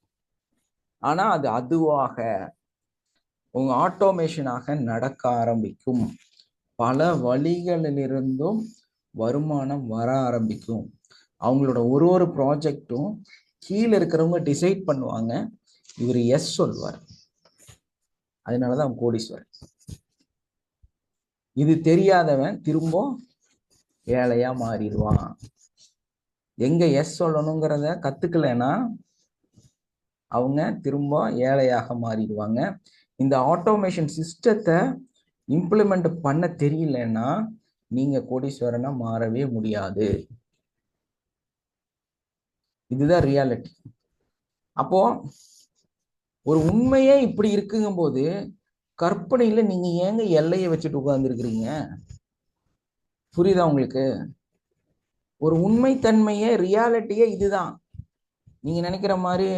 ஆனா அது அதுவாக உங்க ஆட்டோமேஷனாக நடக்க ஆரம்பிக்கும். பல வழிகளிலிருந்தும் வருமானம் வர ஆரம்பிக்கும். அவங்களோட ஒரு ப்ராஜெக்டும் கீழே இருக்கிறவங்க டிசைட் பண்ணுவாங்க, இவர் எஸ் சொல்வார், அதனாலதான் அவன் கோடீஸ்வரன். இது தெரியாதவன் திரும்ப ஏழையா மாறிடுவான். எங்க எஸ் சொல்லணுங்கிறத கத்துக்கலைன்னா அவங்க திரும்ப ஏழையாக மாறிடுவாங்க. இந்த ஆட்டோமேஷன் சிஸ்டத்தை இம்ப்ளிமெண்ட் பண்ண தெரியலன்னா நீங்க கோடீஸ்வரனா மாறவே முடியாது. இதுதான் ரியாலிட்டி. அப்போ ஒரு உண்மையே இப்படி இருக்குங்கும் போது கற்பனையில நீங்க ஏங்க எல்லையை வச்சுட்டு உட்கார்ந்து இருக்கிறீங்க? புரியுதா உங்களுக்கு? ஒரு உண்மைத்தன்மையே ரியாலிட்டியே இதுதான். நீங்க நினைக்கிற மாதிரி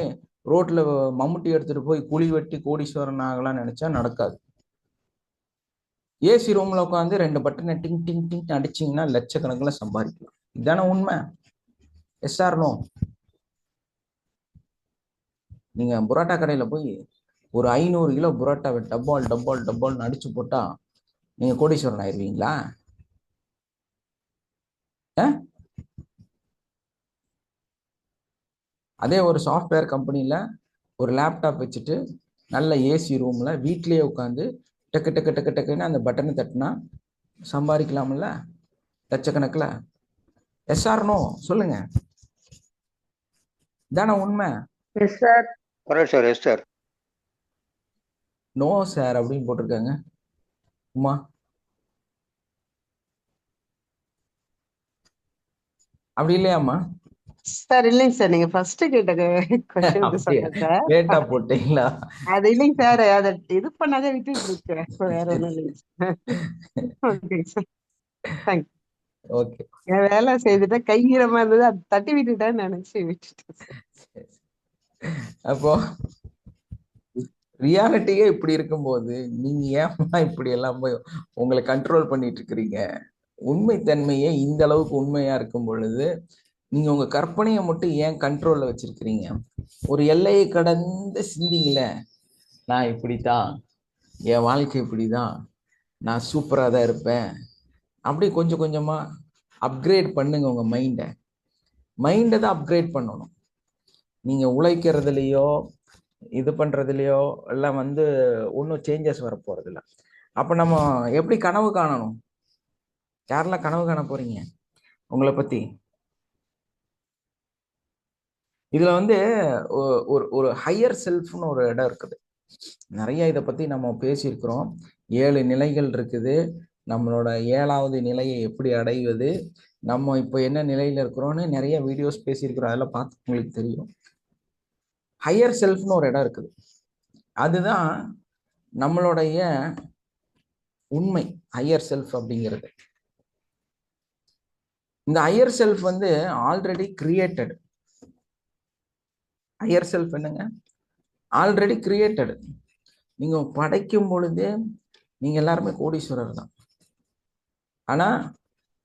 ரோட்ல மம்முட்டி எடுத்துட்டு போய் குழி வெட்டி கோடீஸ்வரன் ஆகலாம் நினைச்சா நடக்காது. ஏசி ரூம்ல உட்காந்து 2 பட்டனை டிங் டிங் டிங் அடிச்சிங்கன்னா லட்சக்கணக்கில் சம்பாதிக்கலாம். இதுதானே உண்மை? Yes or no? நீங்க புரோட்டா கடையில போய் ஒரு 500 கிலோ புரோட்டாவை டப்பால் டப்பால் டப்பால்னு அடிச்சு போட்டா நீங்க கோடீஸ்வரன் ஆயிருவீங்களா? அதே ஒரு சாஃப்ட்வேர் கம்பெனியில ஒரு லேப்டாப் வச்சுட்டு நல்ல ஏசி ரூம்ல வீட்லயே உட்காந்து டக்கு டக்கு டக்கு டக்குன்னு அந்த பட்டனை தட்டினா சம்பாதிக்கலாம்ல லட்சக்கணக்கில். எஸ் ஆர் நோ சொல்லுங்க? இதான உண்மை? Yes sir. Correct sir. Yes sir. No sir அப்படின்னு போட்டிருக்காங்க. உமா அப்படி இல்லையாம்மா? சார் இல்லைங்க சார், நீங்க ஃபர்ஸ்ட் கேட்ட கொஸ்டினுக்கு அப்படியா? சொன்னேன் சார். லேட்டா போட்டீங்களா? அது இல்லைங்க சார், அதை இது பண்ணாத விட்டுட்டு இருக்கேன், வேற ஒண்ணும் இல்லைங்க சார். ஓகேங்க சார், தேங்க்யூ. ஓகே, என் வேலை செய்துட்டா கைங்கரமா இருந்தது, அது தட்டி விட்டுட்டேன்னு நினைச்சு விட்டுட்டேன் சார். அப்போ ரியாலிட்டியே இப்படி இருக்கும்போது நீங்க ஏமா இப்படி எல்லாம் போய் உங்களை கண்ட்ரோல் பண்ணிட்டு இருக்கிறீங்க? உண்மைத்தன்மையே இந்த அளவுக்கு உண்மையா இருக்கும் பொழுது நீங்க உங்க கற்பனையை மட்டும் ஏன் கண்ட்ரோல்ல வச்சிருக்கிறீங்க? ஒரு எல்லையை கடந்து சிந்திங்கள. நான் இப்படித்தான், என் வாழ்க்கை இப்படிதான், நான் சூப்பரா தான் இருப்பேன். அப்படி கொஞ்சம் கொஞ்சமா அப்கிரேட் பண்ணுங்க உங்க மைண்டை தான் அப்கிரேட் பண்ணணும். நீங்க உழைக்கிறதுலையோ இது பண்றதுலையோ எல்லாம் ஒன்றும் சேஞ்சஸ் வர போறது இல்லை. அப்ப நம்ம எப்படி கனவு காணணும்? யாரெல்லாம் கனவு காண போறீங்க உங்களை பத்தி? இதுல ஒரு ஒரு ஹையர் செல்ஃப்னு ஒரு இடம் இருக்குது. நிறைய இதை பத்தி நம்ம பேசியிருக்கிறோம். 7 நிலைகள் இருக்குது. நம்மளோட 7வது நிலையை எப்படி அடைவது, நம்ம இப்போ என்ன நிலையில இருக்கிறோம்னு நிறைய வீடியோஸ் பேசியிருக்கிறோம். அதெல்லாம் பார்த்து உங்களுக்கு தெரியும். ஹையர் செல்ஃப்னு ஒரு இடம் இருக்குது. அதுதான் நம்மளுடைய உண்மை. ஹையர் செல்ஃப் அப்படிங்கிறது, இந்த higher self already created. Higher self என்னங்க? Already created. நீங்க படைக்கும் பொழுது நீங்க எல்லாருமே கோடீஸ்வரர் தான். ஆனா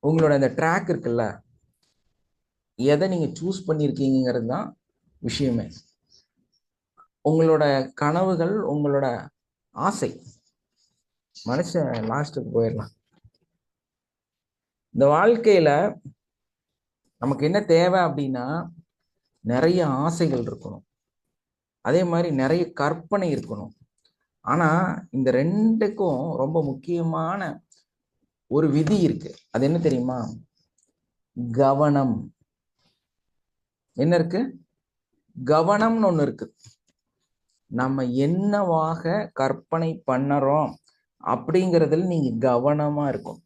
உங்களோட இந்த ட்ராக் இருக்குல்ல, எதை நீங்க சூஸ் பண்ணியிருக்கீங்கிறது தான் விஷயமே. உங்களோட கனவுகள், உங்களோட ஆசை. மனுஷன் லாஸ்ட்டுக்கு போயிடலாம். இந்த வாழ்க்கையில நமக்கு என்ன தேவை அப்படின்னா, நிறைய ஆசைகள் இருக்கணும், அதே மாதிரி நிறைய கற்பனை இருக்கணும். ஆனா இந்த ரெண்டுக்கும் ரொம்ப முக்கியமான ஒரு விதி இருக்கு. அது என்ன தெரியுமா? கவனம். என்ன இருக்கு? கவனம்னு ஒண்ணு இருக்கு. நம்ம என்னவாக கற்பனை பண்ணறோம் அப்படிங்கிறதுல நீங்க கவனமா இருக்கும்.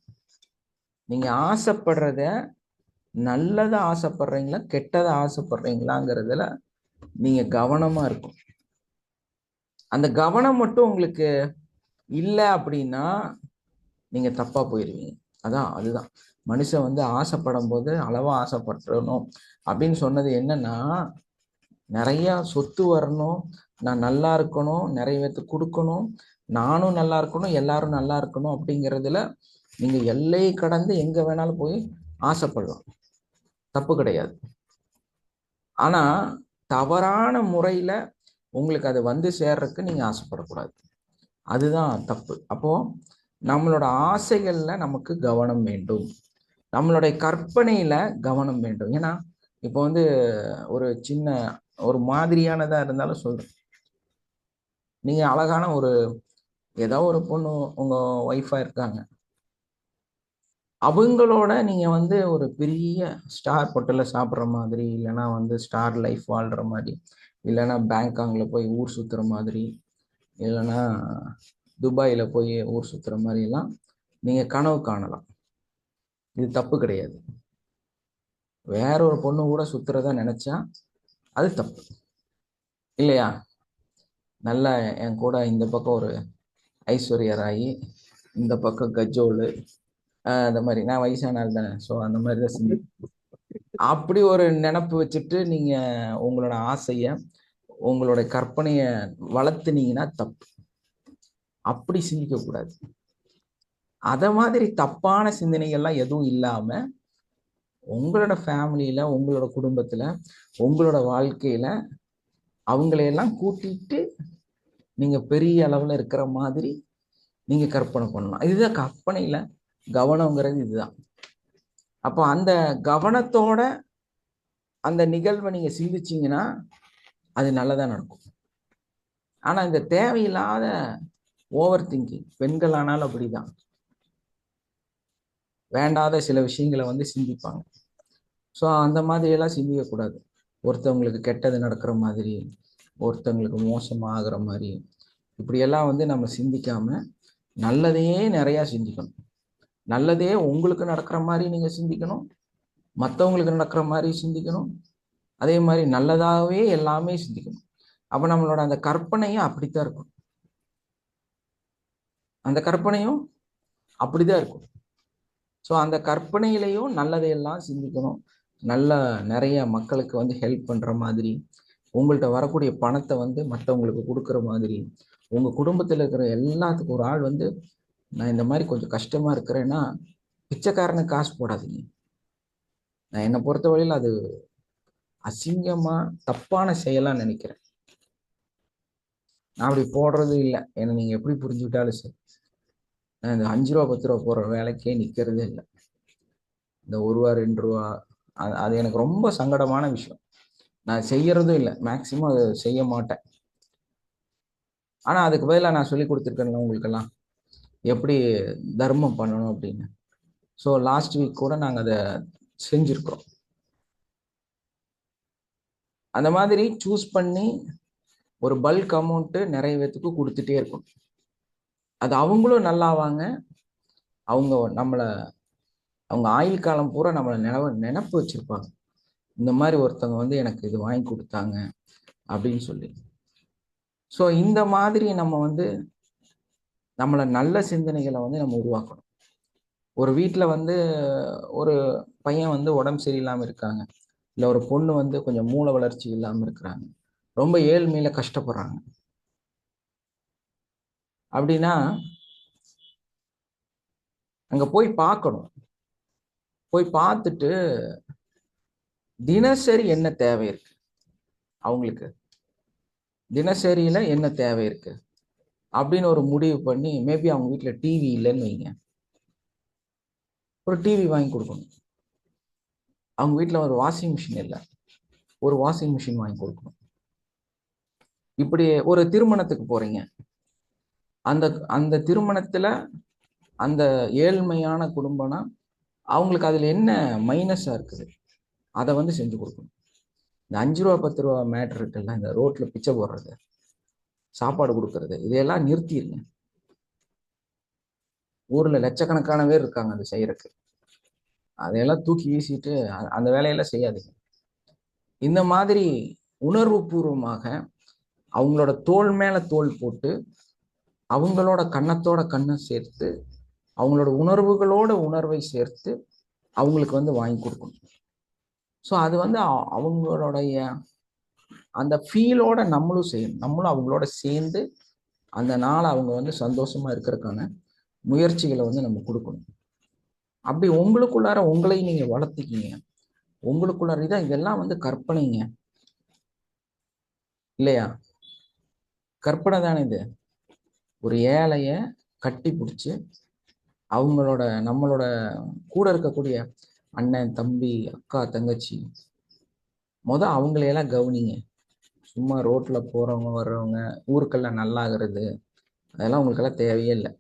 நீங்க ஆசைப்படுறத நல்லதை ஆசைப்படுறீங்களா கெட்டதை ஆசைப்படுறீங்களாங்கிறதுல நீங்க கவனமா இருக்கும். அந்த கவனம் மட்டும் உங்களுக்கு இல்லை அப்படின்னா நீங்க தப்பா போயிருவீங்க. அதுதான் மனுஷன் ஆசைப்படும் போது அளவா ஆசைப்படணும் அப்படின்னு சொன்னது என்னன்னா, நிறைய சொத்து வரணும், நான் நல்லா இருக்கணும், நிறைய பேர்த்து கொடுக்கணும், நானும் நல்லா இருக்கணும், எல்லாரும் நல்லா இருக்கணும் அப்படிங்கிறதுல நீங்க எல்லையை கடந்து எங்க வேணாலும் போய் ஆசைப்படலாம், தப்பு கிடையாது. ஆனா தவறான முறையில உங்களுக்கு அது சேர்றதுக்கு நீங்க ஆசைப்படக்கூடாது. அதுதான் தப்பு. அப்போ நம்மளோட ஆசைகள்ல நமக்கு கவனம் வேண்டும், நம்மளுடைய கற்பனையில கவனம் வேண்டும். ஏன்னா இப்போ ஒரு சின்ன ஒரு மாதிரியானதா இருந்தாலும் சொல்றேன். நீங்க அழகான ஏதோ ஒரு பொண்ணு உங்க ஒய்ஃபா இருக்காங்க, அவங்களோட நீங்க ஒரு பெரிய ஸ்டார் ஹோட்டல்ல சாப்பிட்ற மாதிரி, இல்லைன்னா ஸ்டார் லைஃப் வாழ்ற மாதிரி, இல்லைன்னா பேங்காங்ல போய் ஊர் சுத்துற மாதிரி, இல்லைன்னா துபாயில போய் ஊர் சுத்துற மாதிரி எல்லாம் நீங்க கனவு காணலாம். இது தப்பு கிடையாது. வேற ஒரு பொண்ணு கூட சுத்துறதா நினைச்சா அது தப்பு இல்லையா? நல்ல என் கூட இந்த பக்கம் ஒரு ஐஸ்வர்யா ராயி, இந்த பக்கம் கஜோலு, அந்த மாதிரி. நான் வயசான ஆள் தானே, ஸோ அந்த மாதிரி தான் சிந்தி. அப்படி ஒரு நினப்பு வச்சுட்டு நீங்க உங்களோட ஆசைய, உங்களோட கற்பனையை வளர்த்துனீங்கன்னா தப்பு. அப்படி சிந்திக்க கூடாது. அத மாதிரி தப்பான சிந்தனைகள்லாம் எதுவும் இல்லாம உங்களோட ஃபேமிலியில, உங்களோட குடும்பத்துல, உங்களோட வாழ்க்கையில அவங்களையெல்லாம் கூட்டிட்டு நீங்க பெரிய அளவுல இருக்கிற மாதிரி நீங்க கற்பனை பண்ணலாம். இதுதான் கற்பனையில கவனம்ங்கிறது. இதுதான். அப்போ அந்த கவனத்தோட அந்த நிகழ்வை நீங்க சிந்திச்சீங்கன்னா அது நல்லதா நடக்கும். ஆனா இந்த தேவையில்லாத ஓவர் திங்கிங், பெண்கள் ஆனாலும் அப்படிதான், வேண்டாத சில விஷயங்களை சிந்திப்பாங்க. ஸோ அந்த மாதிரி எல்லாம் சிந்திக்க கூடாது. ஒருத்தவங்களுக்கு கெட்டது நடக்கிற மாதிரி, ஒருத்தவங்களுக்கு மோசமாகிற மாதிரி, இப்படியெல்லாம் நம்ம சிந்திக்காம நல்லதையே நிறையா சிந்திக்கணும். நல்லதே உங்களுக்கு நடக்கிற மாதிரி நீங்க சிந்திக்கணும், மற்றவங்களுக்கு நடக்கிற மாதிரி சிந்திக்கணும், அதே மாதிரி நல்லதாகவே எல்லாமே சிந்திக்கணும். அப்போ நம்மளோட அந்த கற்பனையும் அப்படித்தான் இருக்கும். அந்த கற்பனையும் அப்படிதான் இருக்கும். ஸோ அந்த கற்பனையிலையும் நல்லதையெல்லாம் சிந்திக்கணும். நிறைய மக்களுக்கு ஹெல்ப் பண்ற மாதிரி, உங்கள்கிட்ட வரக்கூடிய பணத்தை மற்றவங்களுக்கு கொடுக்குற மாதிரி, உங்க குடும்பத்தில் இருக்கிற எல்லாத்துக்கும் ஒரு ஆள் நான் இந்த மாதிரி கொஞ்சம் கஷ்டமா இருக்கிறேன்னா பிச்சைக்காரனுக்கு காசு போடாதீங்க. நான் என்னை பொறுத்தவரையில் அது அசிங்கமா தப்பான செயலா நினைக்கிறேன். நான் அப்படி போடுறது இல்லை. ஏன்னா நீங்க எப்படி புரிஞ்சுக்கிட்டாலும் சரி, நான் இந்த 5 ரூபா 10 ரூபா போடுற வேலைக்கே நிக்கிறதே இல்லை. இந்த 1 ரூபா 2 ரூபா அது எனக்கு ரொம்ப சங்கடமான விஷயம். நான் செய்யறதும் இல்லை, மேக்சிமம் அதை செய்ய மாட்டேன். ஆனா அதுக்கு பதிலாக நான் சொல்லி கொடுத்துருக்கேன்ல உங்களுக்கெல்லாம் எப்படி தர்மம் பண்ணணும் அப்படின்னு. ஸோ லாஸ்ட் வீக் கூட நாங்கள் அதை செஞ்சுருக்கிறோம். அந்த மாதிரி சூஸ் பண்ணி ஒரு பல்க் அமௌண்ட்டு நிறைய பேத்துக்கு கொடுத்துட்டே இருக்கணும். அது அவங்களும் நல்லாவாங்க. அவங்க நம்மளை அவங்க ஆயுள் காலம் பூரா நம்மளை நினப்பு வச்சிருப்பாங்க. இந்த மாதிரி ஒருத்தவங்க வந்து எனக்கு இது வாங்கி கொடுத்தாங்க அப்படின்னு சொல்லி. ஸோ இந்த மாதிரி நம்ம வந்து நம்மளை நல்ல சிந்தனைகளை வந்து நம்ம உருவாக்கணும். ஒரு வீட்டில் வந்து ஒரு பையன் வந்து உடம்பு சரியில்லாமல் இருக்காங்க, இல்லை ஒரு பொண்ணு வந்து கொஞ்சம் மூளை வளர்ச்சி இல்லாமல் இருக்கிறாங்க, ரொம்ப ஏழ்மையில கஷ்டப்படுறாங்க அப்படின்னா அங்கே போய் பார்க்கணும். போய் பார்த்துட்டு தினசரி என்ன தேவை இருக்கு, அவங்களுக்கு தினசரியில என்ன தேவை இருக்கு அப்படின்னு ஒரு முடிவு பண்ணி, மேபி அவங்க வீட்டில் டிவி இல்லைன்னு வைங்க, ஒரு டிவி வாங்கி கொடுக்கணும். அவங்க வீட்டில் ஒரு வாஷிங் மிஷின் இல்லை, ஒரு வாஷிங் மிஷின் வாங்கி கொடுக்கணும். இப்படி ஒரு திருமணத்துக்கு போறீங்க, அந்த அந்த திருமணத்துல அந்த ஏழ்மையான குடும்பம்னா அவங்களுக்கு அதுல என்ன மைனஸா இருக்குது அதை வந்து செஞ்சு கொடுக்கணும். இந்த 5 ரூபா 10 ரூபா மேட்டர் இருக்குல்ல, இந்த ரோட்ல பிச்சை போடுறது, சாப்பாடு கொடுக்கறது, இதையெல்லாம் நிறுத்திடுங்க. ஊர்ல லட்சக்கணக்கான பேர் இருக்காங்க அது செய்யறதுக்கு. அதையெல்லாம் தூக்கி வீசிட்டு அந்த வேலையெல்லாம் செய்யாதீங்க. இந்த மாதிரி உணர்வு பூர்வமாக அவங்களோட தோள் மேல தோள் போட்டு, அவங்களோட கண்ணத்தோட கண்ணை சேர்த்து, அவங்களோட உணர்வுகளோட உணர்வை சேர்த்து அவங்களுக்கு வந்து வாங்கி கொடுக்கணும். ஸோ அது வந்து அவங்களுடைய அந்த ஃபீலோட நம்மளும் செய்யணும். நம்மளும் அவங்களோட சேர்ந்து அந்த நாளை அவங்க வந்து சந்தோஷமா இருக்கிறதுக்கான முயற்சிகளை வந்து நம்ம கொடுக்கணும். அப்படி உங்களுக்குள்ளார உங்களையும் நீங்க வளர்த்திக்கிங்க. உங்களுக்குள்ளார இதெல்லாம் வந்து கற்பனைங்க இல்லையா? கற்பனை தானே இது. ஒரு ஏழைய கட்டி பிடிச்சி நம்மளோட கூட இருக்கக்கூடிய அண்ணன் தம்பி அக்கா தங்கச்சி அவங்களையெல்லாம் கவனிங்க. சும்மா ரோட்ல போறவங்க வர்றவங்க ஊருக்கெல்லாம் நல்லாகிறது அதெல்லாம் உங்களுக்கெல்லாம் தேவையே இல்லை.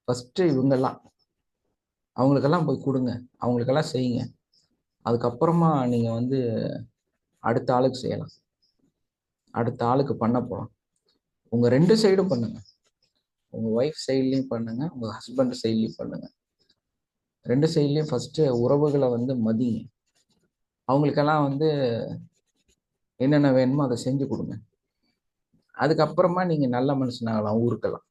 ஃபர்ஸ்ட் இவங்கெல்லாம் அவங்களுக்கெல்லாம் போய் கொடுங்க, அவங்களுக்கெல்லாம் செய்யுங்க. அதுக்கப்புறமா நீங்க வந்து அடுத்த ஆளுக்கு செய்யலாம், அடுத்த ஆளுக்கு பண்ண போகலாம். உங்க 2 சைடும் பண்ணுங்க. உங்க ஒய்ஃப் சைட்லையும் பண்ணுங்க, உங்க ஹஸ்பண்ட் சைட்லையும் பண்ணுங்க. 2 சைட்லையும் ஃபர்ஸ்ட் உறவுகளை வந்து மதிங்க. அவங்களுக்கெல்லாம் வந்து என்னென்ன வேணுமோ அதை செஞ்சு கொடுங்க. அதுக்கப்புறமா நீங்க நல்ல மனுஷனாகலாம் ஊருக்கெல்லாம்.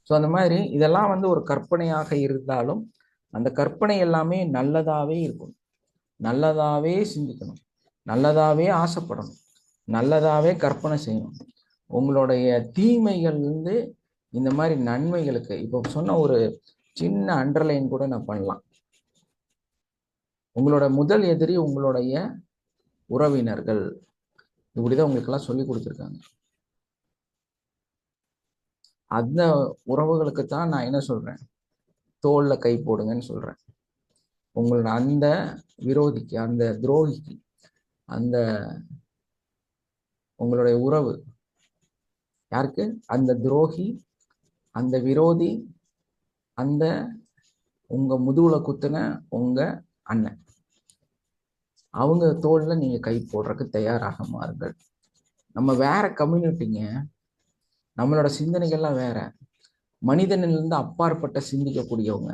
ஸோ அந்த மாதிரி இதெல்லாம் வந்து ஒரு கற்பனையாக இருந்தாலும் அந்த கற்பனை எல்லாமே நல்லதாவே இருக்கணும், நல்லதாவே சிந்திக்கணும், நல்லதாவே ஆசைப்படணும், நல்லதாவே கற்பனை செய்யணும். உங்களுடைய தீமைகள் வந்து இந்த மாதிரி நன்மைகளுக்கு இப்போ சொன்ன ஒரு சின்ன அண்டர்லைன் கூட நான் பண்ணலாம். உங்களோட முதல் எதிரி உங்களுடைய உறவினர்கள். இப்படிதான் உங்களுக்கெல்லாம் சொல்லி கொடுத்துருக்காங்க. அந்த உறவுகளுக்கு தான் நான் என்ன சொல்றேன், தோல்ல கை போடுங்கன்னு சொல்றேன். உங்களோட அந்த விரோதிக்கு, அந்த துரோகிக்கு, அந்த உங்களுடைய உறவு யாருக்கு, அந்த துரோகி, அந்த விரோதி, அந்த உங்க முதுகுல குத்துன உங்க அண்ணன், அவங்க தோல்ல நீங்க கை போடுறதுக்கு தயாராக மாறுங்கள். நம்ம வேற கம்யூனிட்டிங்க, நம்மளோட சிந்தனைகள்லாம் வேற, மனிதனிலிருந்து அப்பாற்பட்ட சிந்திக்கக்கூடியவங்க.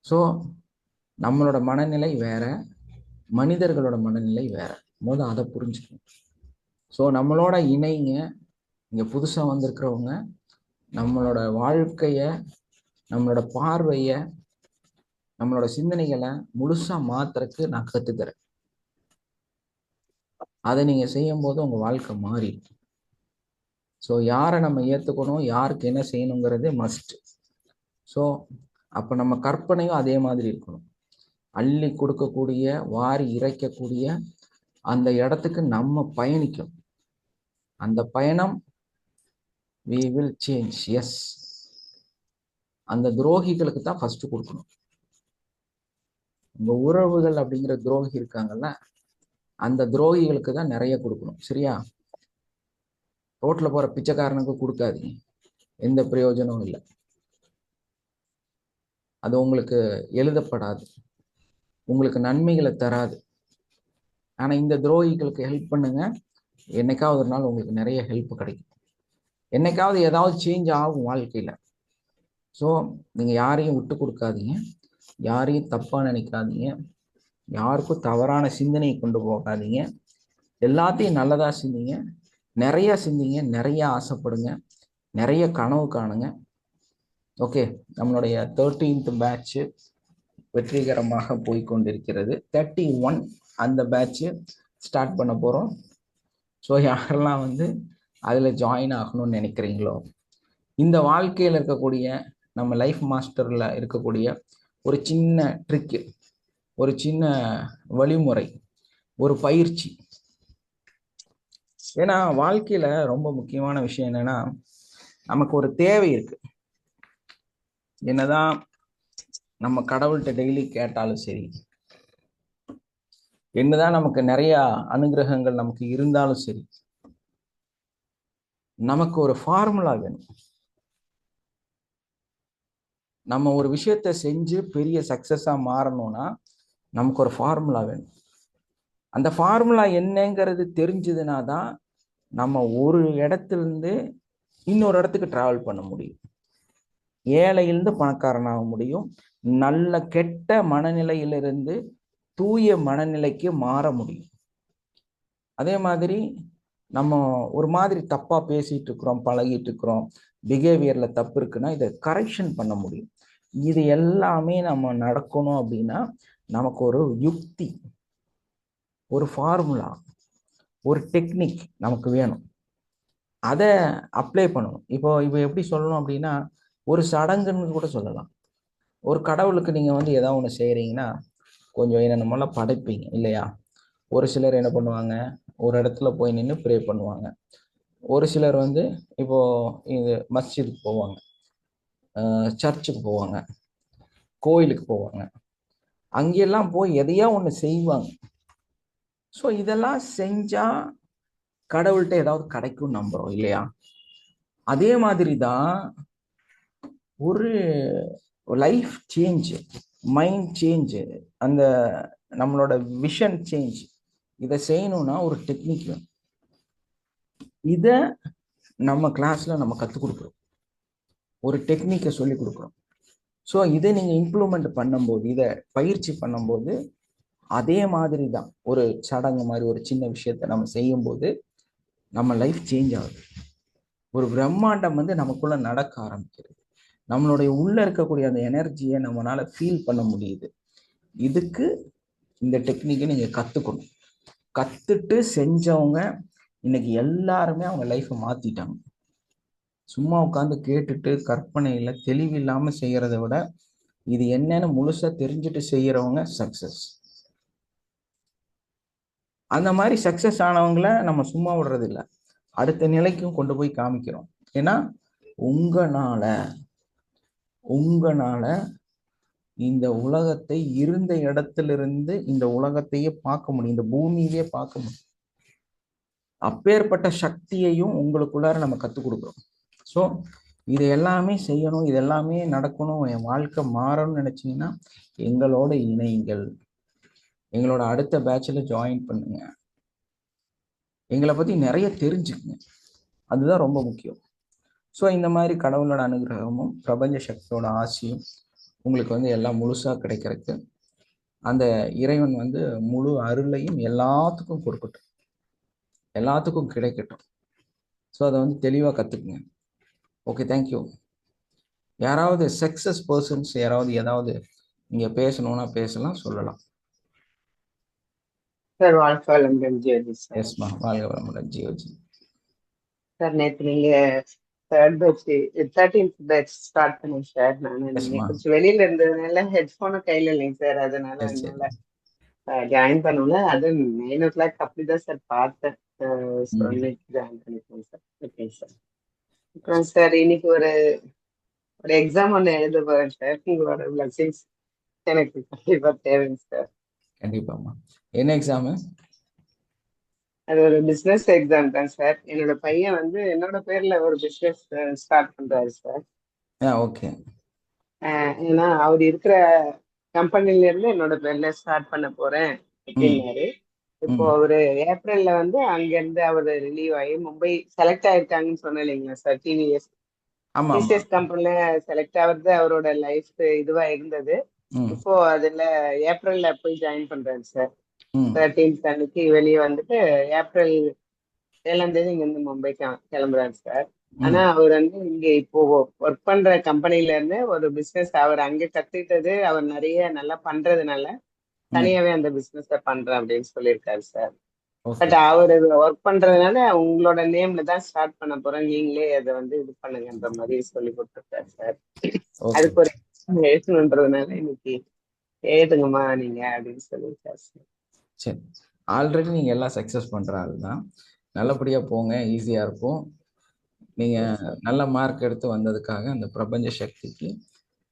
ஸோ நம்மளோட மனநிலை வேற, மனிதர்களோட மனநிலை வேற. அதை புரிஞ்சுக்கணும். ஸோ நம்மளோட இணைங்க. இங்க புதுசா வந்திருக்கிறவங்க நம்மளோட வாழ்க்கைய, நம்மளோட பார்வைய, நம்மளோட சிந்தனைகளை முழுசா மாத்துறதுக்கு நான் கத்துக்கிறேன். அதை நீங்க செய்யும் போது உங்க வாழ்க்கை மாறிடும். ஸோ யாரை நம்ம ஏற்றுக்கணும், யாருக்கு என்ன செய்யணுங்கிறது மஸ்ட். ஸோ அப்போ நம்ம கற்பனையும் அதே மாதிரி இருக்கணும். அள்ளி கொடுக்கக்கூடிய, வாரி இறைக்கக்கூடிய அந்த இடத்துக்கு நம்ம பயணிக்கும். அந்த பயணம் we will change. எஸ், அந்த துரோகிகளுக்கு தான் ஃபர்ஸ்ட் கொடுக்கணும். உங்க உறவுகள் அப்படிங்கிற துரோகி இருக்காங்கல்ல, அந்த துரோகிகளுக்கு தான் நிறைய கொடுக்கணும். சரியா? ரோட்ல போற பிச்சைக்காரனுக்கு கொடுக்காதீங்க, எந்த பிரயோஜனமும் இல்லை. அது உங்களுக்கு எழுதப்படாது, உங்களுக்கு நன்மைகளை தராது. ஆனா இந்த துரோகிகளுக்கு ஹெல்ப் பண்ணுங்க, என்னைக்காவது ஒரு நாள் உங்களுக்கு நிறைய ஹெல்ப் கிடைக்கும். என்னைக்காவது ஏதாவது சேஞ்ச் ஆகும் வாழ்க்கையில. ஸோ நீங்க யாரையும் விட்டு கொடுக்காதீங்க, யாரையும் தப்பா நினைக்காதீங்க, யாருக்கும் தவறான சிந்தனையை கொண்டு போகாதீங்க. எல்லாத்தையும் நல்லதா சிந்திங்க, நிறைய சிந்திங்க, நிறைய ஆசைப்படுங்க, நிறைய கனவு காணுங்க. ஓகே, நம்மளுடைய 13th பேட்ச் வெற்றிகரமாக போய்கொண்டிருக்கிறது. 31 அந்த பேட்ச் ஸ்டார்ட் பண்ண போறோம். ஸோ யாரெல்லாம் அதில் ஜாயின் ஆகணும்னு நினைக்கிறீங்களோ, இந்த வாழ்க்கையில் இருக்கக்கூடிய நம்ம லைஃப் மாஸ்டரில் இருக்கக்கூடிய ஒரு சின்ன ட்ரிக்கு, ஒரு சின்ன வழிமுறை, ஒரு பயிற்சி. ஏன்னா வாழ்க்கையில் ரொம்ப முக்கியமான விஷயம் என்னன்னா, நமக்கு ஒரு தேவை இருக்கு. என்னதான் நம்ம கடவுள்கிட்ட டெய்லி கேட்டாலும் சரி, என்னதான் நமக்கு நிறைய அனுகிரகங்கள் நமக்கு இருந்தாலும் சரி, நமக்கு ஒரு ஃபார்முலா வேணும். நம்ம ஒரு விஷயத்த செஞ்சு பெரிய சக்சஸா மாறணும்னா நமக்கு ஒரு ஃபார்முலா வேணும். அந்த ஃபார்முலா என்னங்கிறது தெரிஞ்சதுன்னா தான் நம்ம ஒரு இடத்துல இருந்து இன்னொரு இடத்துக்கு டிராவல் பண்ண முடியும். ஏழையிலிருந்து பணக்காரனாக முடியும். நல்ல கெட்ட மனநிலையிலிருந்து தூய மனநிலைக்கு மாற முடியும். அதே மாதிரி நம்ம ஒரு மாதிரி தப்பா பேசிட்டு இருக்கிறோம், பழகிட்டு இருக்கிறோம், பிஹேவியர்ல தப்பு இருக்குன்னா இதை கரெக்ஷன் பண்ண முடியும். இது எல்லாமே நம்ம நடக்கணும் அப்படின்னா நமக்கு ஒரு யுக்தி, ஒரு ஃபார்முலா, ஒரு டெக்னிக் நமக்கு வேணும். அதை அப்ளை பண்ணணும். இப்போ எப்படி சொல்லணும் அப்படின்னா, ஒரு சடங்குன்னு கூட சொல்லலாம். ஒரு கடவுளுக்கு நீங்க ஏதாவது ஒன்று செய்யறீங்கன்னா கொஞ்சம் என்னென்னமெல்லாம் படைப்பீங்க இல்லையா? ஒரு சிலர் என்ன பண்ணுவாங்க, ஒரு இடத்துல போய் நின்று ப்ரே பண்ணுவாங்க. ஒரு சிலர் இப்போ இது மஸ்ஜிதுக்கு போவாங்க, சர்ச்சுக்கு போவாங்க, கோயிலுக்கு போவாங்க. அங்கெல்லாம் போய் எதையா ஒன்று செய்வாங்க. ஸோ இதெல்லாம் செஞ்சா கடவுள்கிட்ட ஏதாவது கிடைக்கும் நம்புறோம் இல்லையா? அதே மாதிரி தான் ஒரு லைஃப் சேஞ்ச், மைண்ட் சேஞ்ச், அந்த நம்மளோட விஷன் சேஞ்ச், இதை செய்யணும்னா ஒரு டெக்னிக் வேணும். இதை நம்ம கிளாஸ்ல நம்ம கற்றுக் கொடுக்குறோம், ஒரு டெக்னிக்கை சொல்லி கொடுக்குறோம். ஸோ இதை நீங்க இம்ப்ளிமெண்ட் பண்ணும்போது, இதை பயிற்சி பண்ணும்போது அதே மாதிரி தான் ஒரு சடங்கு மாதிரி ஒரு சின்ன விஷயத்த நம்ம செய்யும்போது நம்ம லைஃப் சேஞ்ச் ஆகுது. ஒரு பிரம்மாண்டம் நமக்குள்ள நடக்க ஆரம்பிக்கிறது. நம்மளுடைய உள்ள இருக்கக்கூடிய அந்த எனர்ஜியை நம்மளால ஃபீல் பண்ண முடியுது. இதுக்கு இந்த டெக்னிக்கை நீங்க கத்துக்கணும். கத்துட்டு செஞ்சவங்க இன்னைக்கு எல்லாருமே அவங்க லைஃப்பை மாத்திட்டாங்க. சும்மா உட்காந்து கேட்டுட்டு கற்பனையில தெளிவில்லாம செய்யறத விட இது என்னன்னு முழுசா தெரிஞ்சுட்டு செய்யறவங்க சக்சஸ். அந்த மாதிரி சக்சஸ் ஆனவங்களை நம்ம சும்மா விடுறது இல்லை, அடுத்த நிலைக்கும் கொண்டு போய் காமிக்கிறோம். ஏன்னா உங்களால இந்த உலகத்தை இருந்த இடத்திலிருந்து இந்த உலகத்தையே பார்க்க முடியும், இந்த பூமியிலே பார்க்க முடியும். அப்பேற்பட்ட சக்தியையும் உங்களுக்குள்ளார நம்ம கற்றுக் கொடுக்குறோம். ஸோ இது எல்லாமே செய்யணும், இது எல்லாமே நடக்கணும், என் வாழ்க்கை மாறணும்னு நினைச்சீங்கன்னா எங்களோட இணைங்கள், எங்களோட அடுத்த பேட்சில் ஜாயின் பண்ணுங்க, எங்களை பற்றி நிறைய தெரிஞ்சுக்குங்க. அதுதான் ரொம்ப முக்கியம். ஸோ இந்த மாதிரி கடவுளோட அனுகிரகமும் பிரபஞ்ச சக்தியோட ஆசையும் உங்களுக்கு எல்லாம் முழுசாக கிடைக்கிறதுக்கு அந்த இறைவன் முழு அருளையும் எல்லாத்துக்கும் கொடுக்கட்டும், எல்லாத்துக்கும் கிடைக்கட்டும். ஸோ அதை தெளிவாக கற்றுக்குங்க. Okay, thank you. யாராவது சக்ஸஸ் பர்சன்ஸ் யாராவது ஏதாவது நீங்கள் பேசணும்னா பேசலாம், சொல்லலாம். சார் வாழ்க வளமுடன் ஜியோஜி சார். எஸ்மா, வாழ்க வளமுடன் ஜியோஜி. சார் நேற்று நீங்க third batch 13th batch start பண்ணேன் சார். நான் நீங்க எஸ்மா. கொஞ்சம் வெளியில இருந்ததுனால ஹெட்ஃபோனும் கையில இல்லைங்க சார், அதனால சரி சரி. என்னால ஜாயின் பண்ணல. அது 9 o'clock அப்படிதான் சார் பார்த்தேன். ஸோ ம் இன்னைக்கு ஜாயின் பண்ணிக்கோங்க சார். ஓகேங்க சார். அப்புறம் சார் இன்னைக்கு ஒரு ஒரு எக்ஸாம் ஒன்று எழுத போறேன் சார். உங்களோட பிளஸிங்ஸ் எனக்கு கண்டிப்பா தேவைங்க சார். கண்டிப்பாம்மா. என்ன எக்ஸாமு? அது ஒரு பிசினஸ் எக்ஸாம் தான் சார். என்னோட பையன் வந்து என்னோட பேர்ல ஒரு பிசினஸ் ஸ்டார்ட் பண்றாரு சார். ஓகே. ஏன்னா அவர் இருக்கிற கம்பெனில இருந்து என்னோட பேர்ல ஸ்டார்ட் பண்ண போறேன் ம் அப்படின்னாரு. இப்போ ம் அவரு ஏப்ரல்ல வந்து அங்க இருந்து அவர் ரிலீவ் ஆகி மும்பை செலக்ட் ஆயிருக்காங்கன்னு சொன்னேன் இல்லைங்களா சார். டிவிஎஸ் ஆமா ஆமா. டிசிஎஸ் கம்பெனில செலக்ட் ஆகுறது அவரோட லைஃப் இதுவா இருந்தது. ம் இப்போ அதுல ஏப்ரல்ல போய் ஜாயின் பண்றாரு சார். ம் 13th அன்னைக்கு வெளியே வந்துட்டு ஏப்ரல் 7ஆம் தேதி இங்க இருந்து மும்பை கிளம்புறாரு சார். ஆனா ம் அவர் வந்து இங்க இப்போ ஒர்க் பண்ற கம்பெனில இருந்து ஒரு பிசினஸ் அவர் அங்க கத்துக்கிட்டது அவர் நிறைய நல்லா பண்றதுனால ம். தனியாவே அந்த பிசினஸ் பண்றேன் அப்படின்னு சொல்லியிருக்காரு சார். ஓகே பட் அவர் ஒர்க் பண்றதுனால உங்களோட நேம்ல தான் ஸ்டார்ட் பண்ண போறேன், நீங்களே அதை வந்து இது பண்ணுங்கன்ற மாதிரி சொல்லி கொடுத்துருக்காரு சார். ஓகே. அதுக்கு ஒரு எழுதணுன்றதுனால இன்னைக்கு எழுதுங்கம்மா நீங்க அப்படின்னு சொல்லியிருக்காரு சார். சரி. ஆல்ரெடி நீங்க எல்லாம் சக்சஸ் பண்ற ஆள் தான். நல்லபடியா போங்க, ஈஸியா இருக்கும். நீங்க Yes, sir. நல்ல மார்க் எடுத்து வந்ததுக்காக அந்த பிரபஞ்ச சக்திக்கு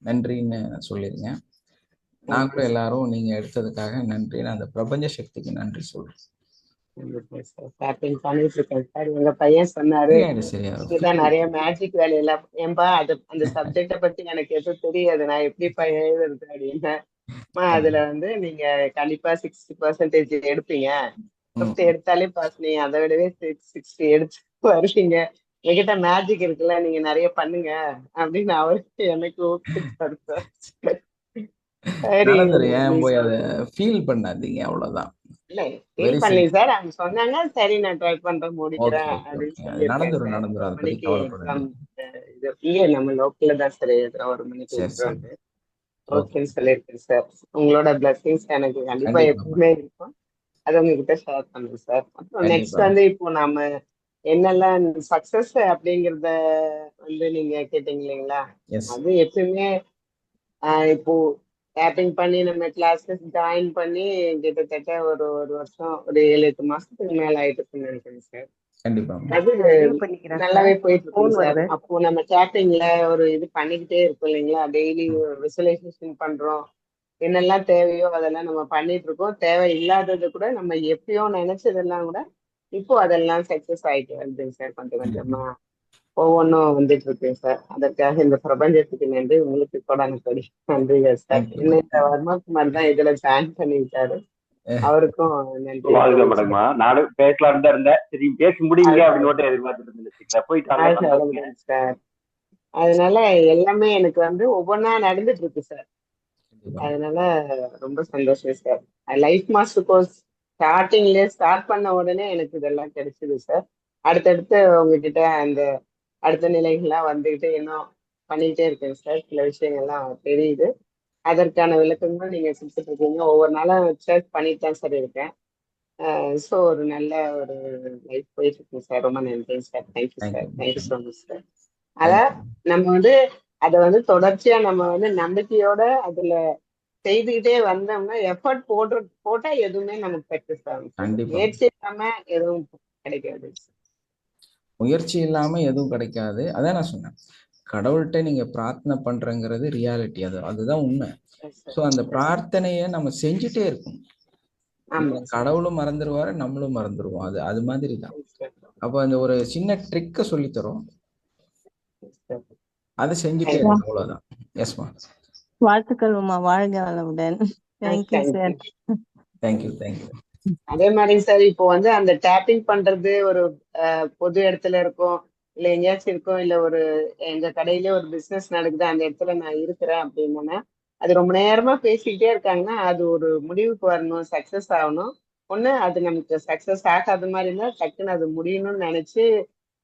நன்றின்னு சொல்லிருங்க. Thank you, நாங்களும் sir. எல்லாரும் நீங்க எடுத்ததுக்காக நன்றின்னு அந்த பிரபஞ்ச சக்திக்கு நன்றி சொல்றோம். கண்டிப்பா சார். ஷாப்பிங் பண்ணிட்டு இருக்கேன் சார். எங்க பையன் சொன்னாரு சரியாயிடும் சரியாயிடும். இதுதான் நிறைய மேஜிக் வேலையெல்லாம் ஏன்பா அது அந்த சப்ஜெக்ட பத்தி எனக்கு எதுவும் தெரியாது, நான் எப்படிப்பா எழுதுறது அப்படின்னு. அதுல வந்து நீங்க கண்டிப்பா 60% எடுப்பீங்க, ம் 50 எடுத்தாலே பாஸ், நீங்க அதை விடவே 60 எடுத்து வருவீங்க, என்கிட்ட மேஜிக் இருக்குல்ல, நீங்க நிறைய பண்ணுங்க அப்படின்னு அவருக்கு எனக்கு ஊக்குவிச்சாரு சார். சரி நடந்துரும். நீ ஏன் போய் அதை சொல்றது ஃபீல் பண்ணாதீங்க, அவ்வளவுதான். இல்ல வெரி ஃபீல் பண்ணி சிம்பிள். சார், அவங்க சொன்னாங்க சரி நான் ட்ரை பண்றேன் ஓகே முடிக்கிறேன் ஓகே அப்படின்னு ஓகே. அது சொல்லியிருக்கேன் நடந்துரும் சார். நடந்துரும். 1 அதை பத்தி மணிக்கு எக்ஸாம். கவலைப்படாதீங்க. இது இல்ல நம்ம லோக்கல்ல தான் சார் எழுதுறோம், 1 மணிக்கு சரி எக்ஸாம். சரி. ஓகே. ஓகேன்னு சொல்லியிருக்கேன் சார். உங்களோட பிளஸிங்ஸ் எனக்கு கண்டிப்பா கண்டிப்பாம்மா. எப்பவுமே இருக்கும், அதை உங்ககிட்ட ஷேர் பண்ணுங்க சார். அப்புறம் நெக்ஸ்ட் கண்டிப்பாம்மா. வந்து இப்போ நாம என்னெல்லாம் சக்சஸ் அப்படிங்கறத வந்து நீங்க கேட்டீங்க இல்லைங்களா, எஸ். அது எப்பயுமே இப்போ டேப்பிங் பண்ணி நம்ம கிளாஸ்ல ஜாயின் பண்ணி கிட்டத்தட்ட ஒரு ஒரு வருஷம் ஒரு 7-8 மாசத்துக்கு மேல ஆயிட்டுன்னு நினைக்கிறேன் சார். கண்டிப்பாம்மா. அது ரிவ்யூ பண்ணிக்கிறேன் சார். நல்லாவே போயிட்டு ஃபோன் இருக்குங்க சார். வருது. அப்போ நம்ம டேப்பிங்ல ஒரு இது பண்ணிக்கிட்டே இருக்கோம் இல்லைங்களா, டெய்லி விசுவலைசேஷன் பண்றோம், என்னெல்லாம் தேவையோ அதெல்லாம் நம்ம பண்ணிட்டு இருக்கோம். தேவை இல்லாதது கூட நம்ம எப்பயோ நினைச்சதெல்லாம் கூட இப்போ அதெல்லாம் சக்சஸ் ஆயிட்டு வருதுங்க சார். கொஞ்சம் கொஞ்சமா ஒவ்வொன்றும் வந்துட்டு இருக்குங்க சார். அதற்காக இந்த பிரபஞ்சத்துக்கு நன்றி, உங்களுக்கு கொடான கொடி நன்றிகள் சார். தேங்க்யூம்மா. என்ன இந்த வர்மாகுமார் தான் இதுல ஜாயின் பண்ணிவிட்டாரு, அவருக்கும் நன்றி வாழ்க தெரிவிச்சுக்கிறேன். வணக்கம்மா. நானும் பேசலாம்னு தான் இருந்தேன். சரி பேசி முடிங்க வாழ்க அப்படின்னு மட்டும் எதிர்பார்த்துட்டு இருந்தேன். போயிட்டு வாங்க, சந்தோஷங்க. வளமுடன் சார். அதனால எல்லாமே எனக்கு வந்து ஒவ்வொன்றா நடந்துட்டு இருக்கு சார். கண்டிப்பாம்மா. அதனால ரொம்ப சந்தோஷம் சார். லைஃப் மாஸ்டர் கோர்ஸ் ஸ்டார்டிங்ல ஸ்டார்ட் பண்ண உடனே எனக்கு இதெல்லாம் கிடைச்சது சார். அடுத்தடுத்து உங்ககிட்ட அந்த அடுத்த நிலைகள்லாம் வந்துகிட்டு இன்னும் பண்ணிக்கிட்டே இருக்கேன் சார். சில விஷயங்கள்லாம் தெரியுது, அதற்கான விளக்கங்கள் நீங்க கொடுத்துட்டு இருக்கீங்க. ஒவ்வொரு நாளும் சர்ச் பண்ணிட்டு தான் சார் இருக்கேன். ஸோ ஒரு நல்ல ஒரு லைஃப் போயிட்டு இருக்குங்க சார். ரொம்ப நன்றி சார். Thank you sir. தேங்க்யூம்மா. Thank you so thank you. Much sir. அத தேங்க்யூ. நம்ம வந்து அதை வந்து தொடர்ச்சியா நம்ம வந்து நம்பிக்கையோட அதுல செய்துக்கிட்டே வந்தோம்னா, எஃபர்ட் போட்டா எதுவுமே நமக்கு சக்சஸ் ஆகும் சார். கண்டிப்பாம்மா. முயற்சி இல்லாம எதுவும் கிடைக்காது. முயற்சி இல்லாம எதுவும் கிடைக்காது. அதான் நான் சொன்னேன். கடவுள்கிட்ட நீங்க பிரார்த்தனை பண்றங்கிறது ரியாலிட்டி. அதுதான் உண்மை. Yes so sir. அந்த எஸ் சார். பிரார்த்தனையை நம்ம செஞ்சுட்டே இருக்கணும். இல்ல ஆமாங்க சார். கடவுளும் மறந்துடுவாரு, நம்மளும் மறந்துடுவோம். அது அது மாதிரி தான். Yes sir. அப்போ அந்த ஒரு சின்ன ட்ரிக்கை சொல்லித்தரோம், எஸ் சார். அதை செஞ்சுட்டே வா- இருங்க, அவ்வளவுதான். எஸ்மா. வாழ்த்துக்கள் உமா, வாழ்க வளமுடன். Thank you sir. Thank you. Thank you thank you. அதே மாதிரி சார் இப்போ வந்து அந்த டேப்பிங் பண்றது ஒரு பொது இடத்துல இருக்கும், இல்ல எங்கேயாச்சும் இருக்கும், இல்ல ஒரு எங்க கடையிலே ஒரு பிசினஸ் நடக்குது, அந்த இடத்துல நான் இருக்கிறேன் அப்படின்னா, அது ரொம்ப நேரமா பேசிக்கிட்டே இருக்காங்கன்னா அது ஒரு முடிவுக்கு வரணும், சக்சஸ் ஆகணும். ஒண்ணு அது நமக்கு சக்சஸ் ஆகாத மாதிரி இருந்தா டக்குன்னு அது முடியணும்னு நினைச்சு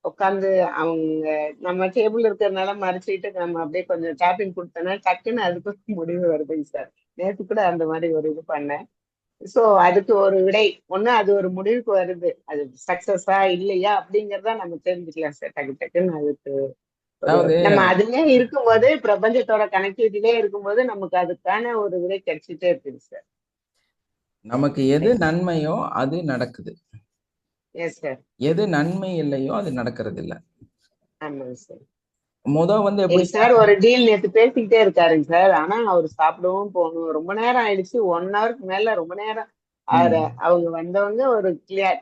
உட்காந்து அவங்க நம்ம டேபிள் இருக்கிறதுனால மறைச்சிட்டு நம்ம அப்படியே கொஞ்சம் டேப்பிங் கொடுத்தோம்னா டக்குன்னு அதுக்கு முடிவு வருதுங்க சார். நேற்று கூட அந்த மாதிரி ஒரு இது பண்ணேன். சோ அதுக்கு ஒரு விடை ஒண்ணு, அது ஒரு முடிவுக்கு வருது, அது சக்சஸா இல்லையா அப்படிங்கறத நம்ம தெரிஞ்சுக்கலாம் சார். டக்கு டக்குன்னு அதுக்கு அதாவது நம்ம அதுலயே இருக்கும்போது, பிரபஞ்சத்தோட கனெக்டிவிட்டிலே இருக்கும்போது நமக்கு அதுக்கான ஒரு விடை கிடைச்சிட்டே இருக்குது சார். நமக்கு எது நன்மையோ அது நடக்குது, எஸ் சார். எது நன்மை இல்லையோ அது நடக்கிறது இல்ல. ஆமாங்க சார். வந்து எப்படி சார் ஒரு டீல் நேத்து பேசிக்கிட்டே இருக்காருங்க சார். ஆனா அவர் சாப்பிடவும் போகணும், ரொம்ப நேரம் ஆயிடுச்சு, 1 ஹவருக்கு மேல ரொம்ப நேரம். அவங்க வந்தவங்க ஒரு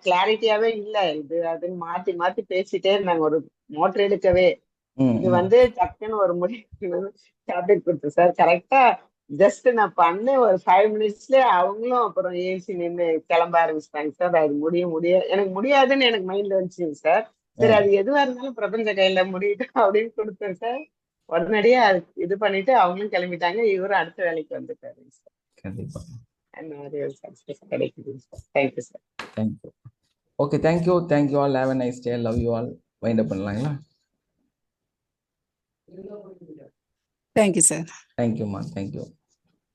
கிளாரிட்டியாவே இல்ல, இது அதுன்னு மாத்தி மாத்தி பேசிட்டே இருந்தாங்க. ஒரு மோட்டர் எடுக்கவே இது வந்து டக்குன்னு ஒரு முடிவு டேப்லெட் கொடுத்தேன் சார். கரெக்டா ஜஸ்ட் நான் பண்ணேன் ஒரு 5 மினிட்ஸ்ல அவங்களும் அப்புறம் ஏசி நின்று கிளம்ப ஆரம்பிச்சிட்டாங்க சார். அது எனக்கு முடியாதுன்னு எனக்கு மைண்ட்ல வந்துச்சுங்க சார். சரி அது எதுவா இருந்தாலும் பிரபஞ்ச கையில முடியட்டும் அப்படின்னு கொடுத்தேன் சார். உடனடியா அது இது பண்ணிட்டு அவங்களும் கிளம்பிட்டாங்க, இவரும் அடுத்த வேலைக்கு வந்துட்டாரு சார். கண்டிப்பா அந்த மாதிரி ஒரு சக்சஸ் கிடைக்குது sir. Thank you sir. Thank you. Okay, thank you all. Have a nice day. Love you all. Wind up பண்ணலாங்களா? Thank you sir. தேங்க்யூம்மா, தேங்க்யூ.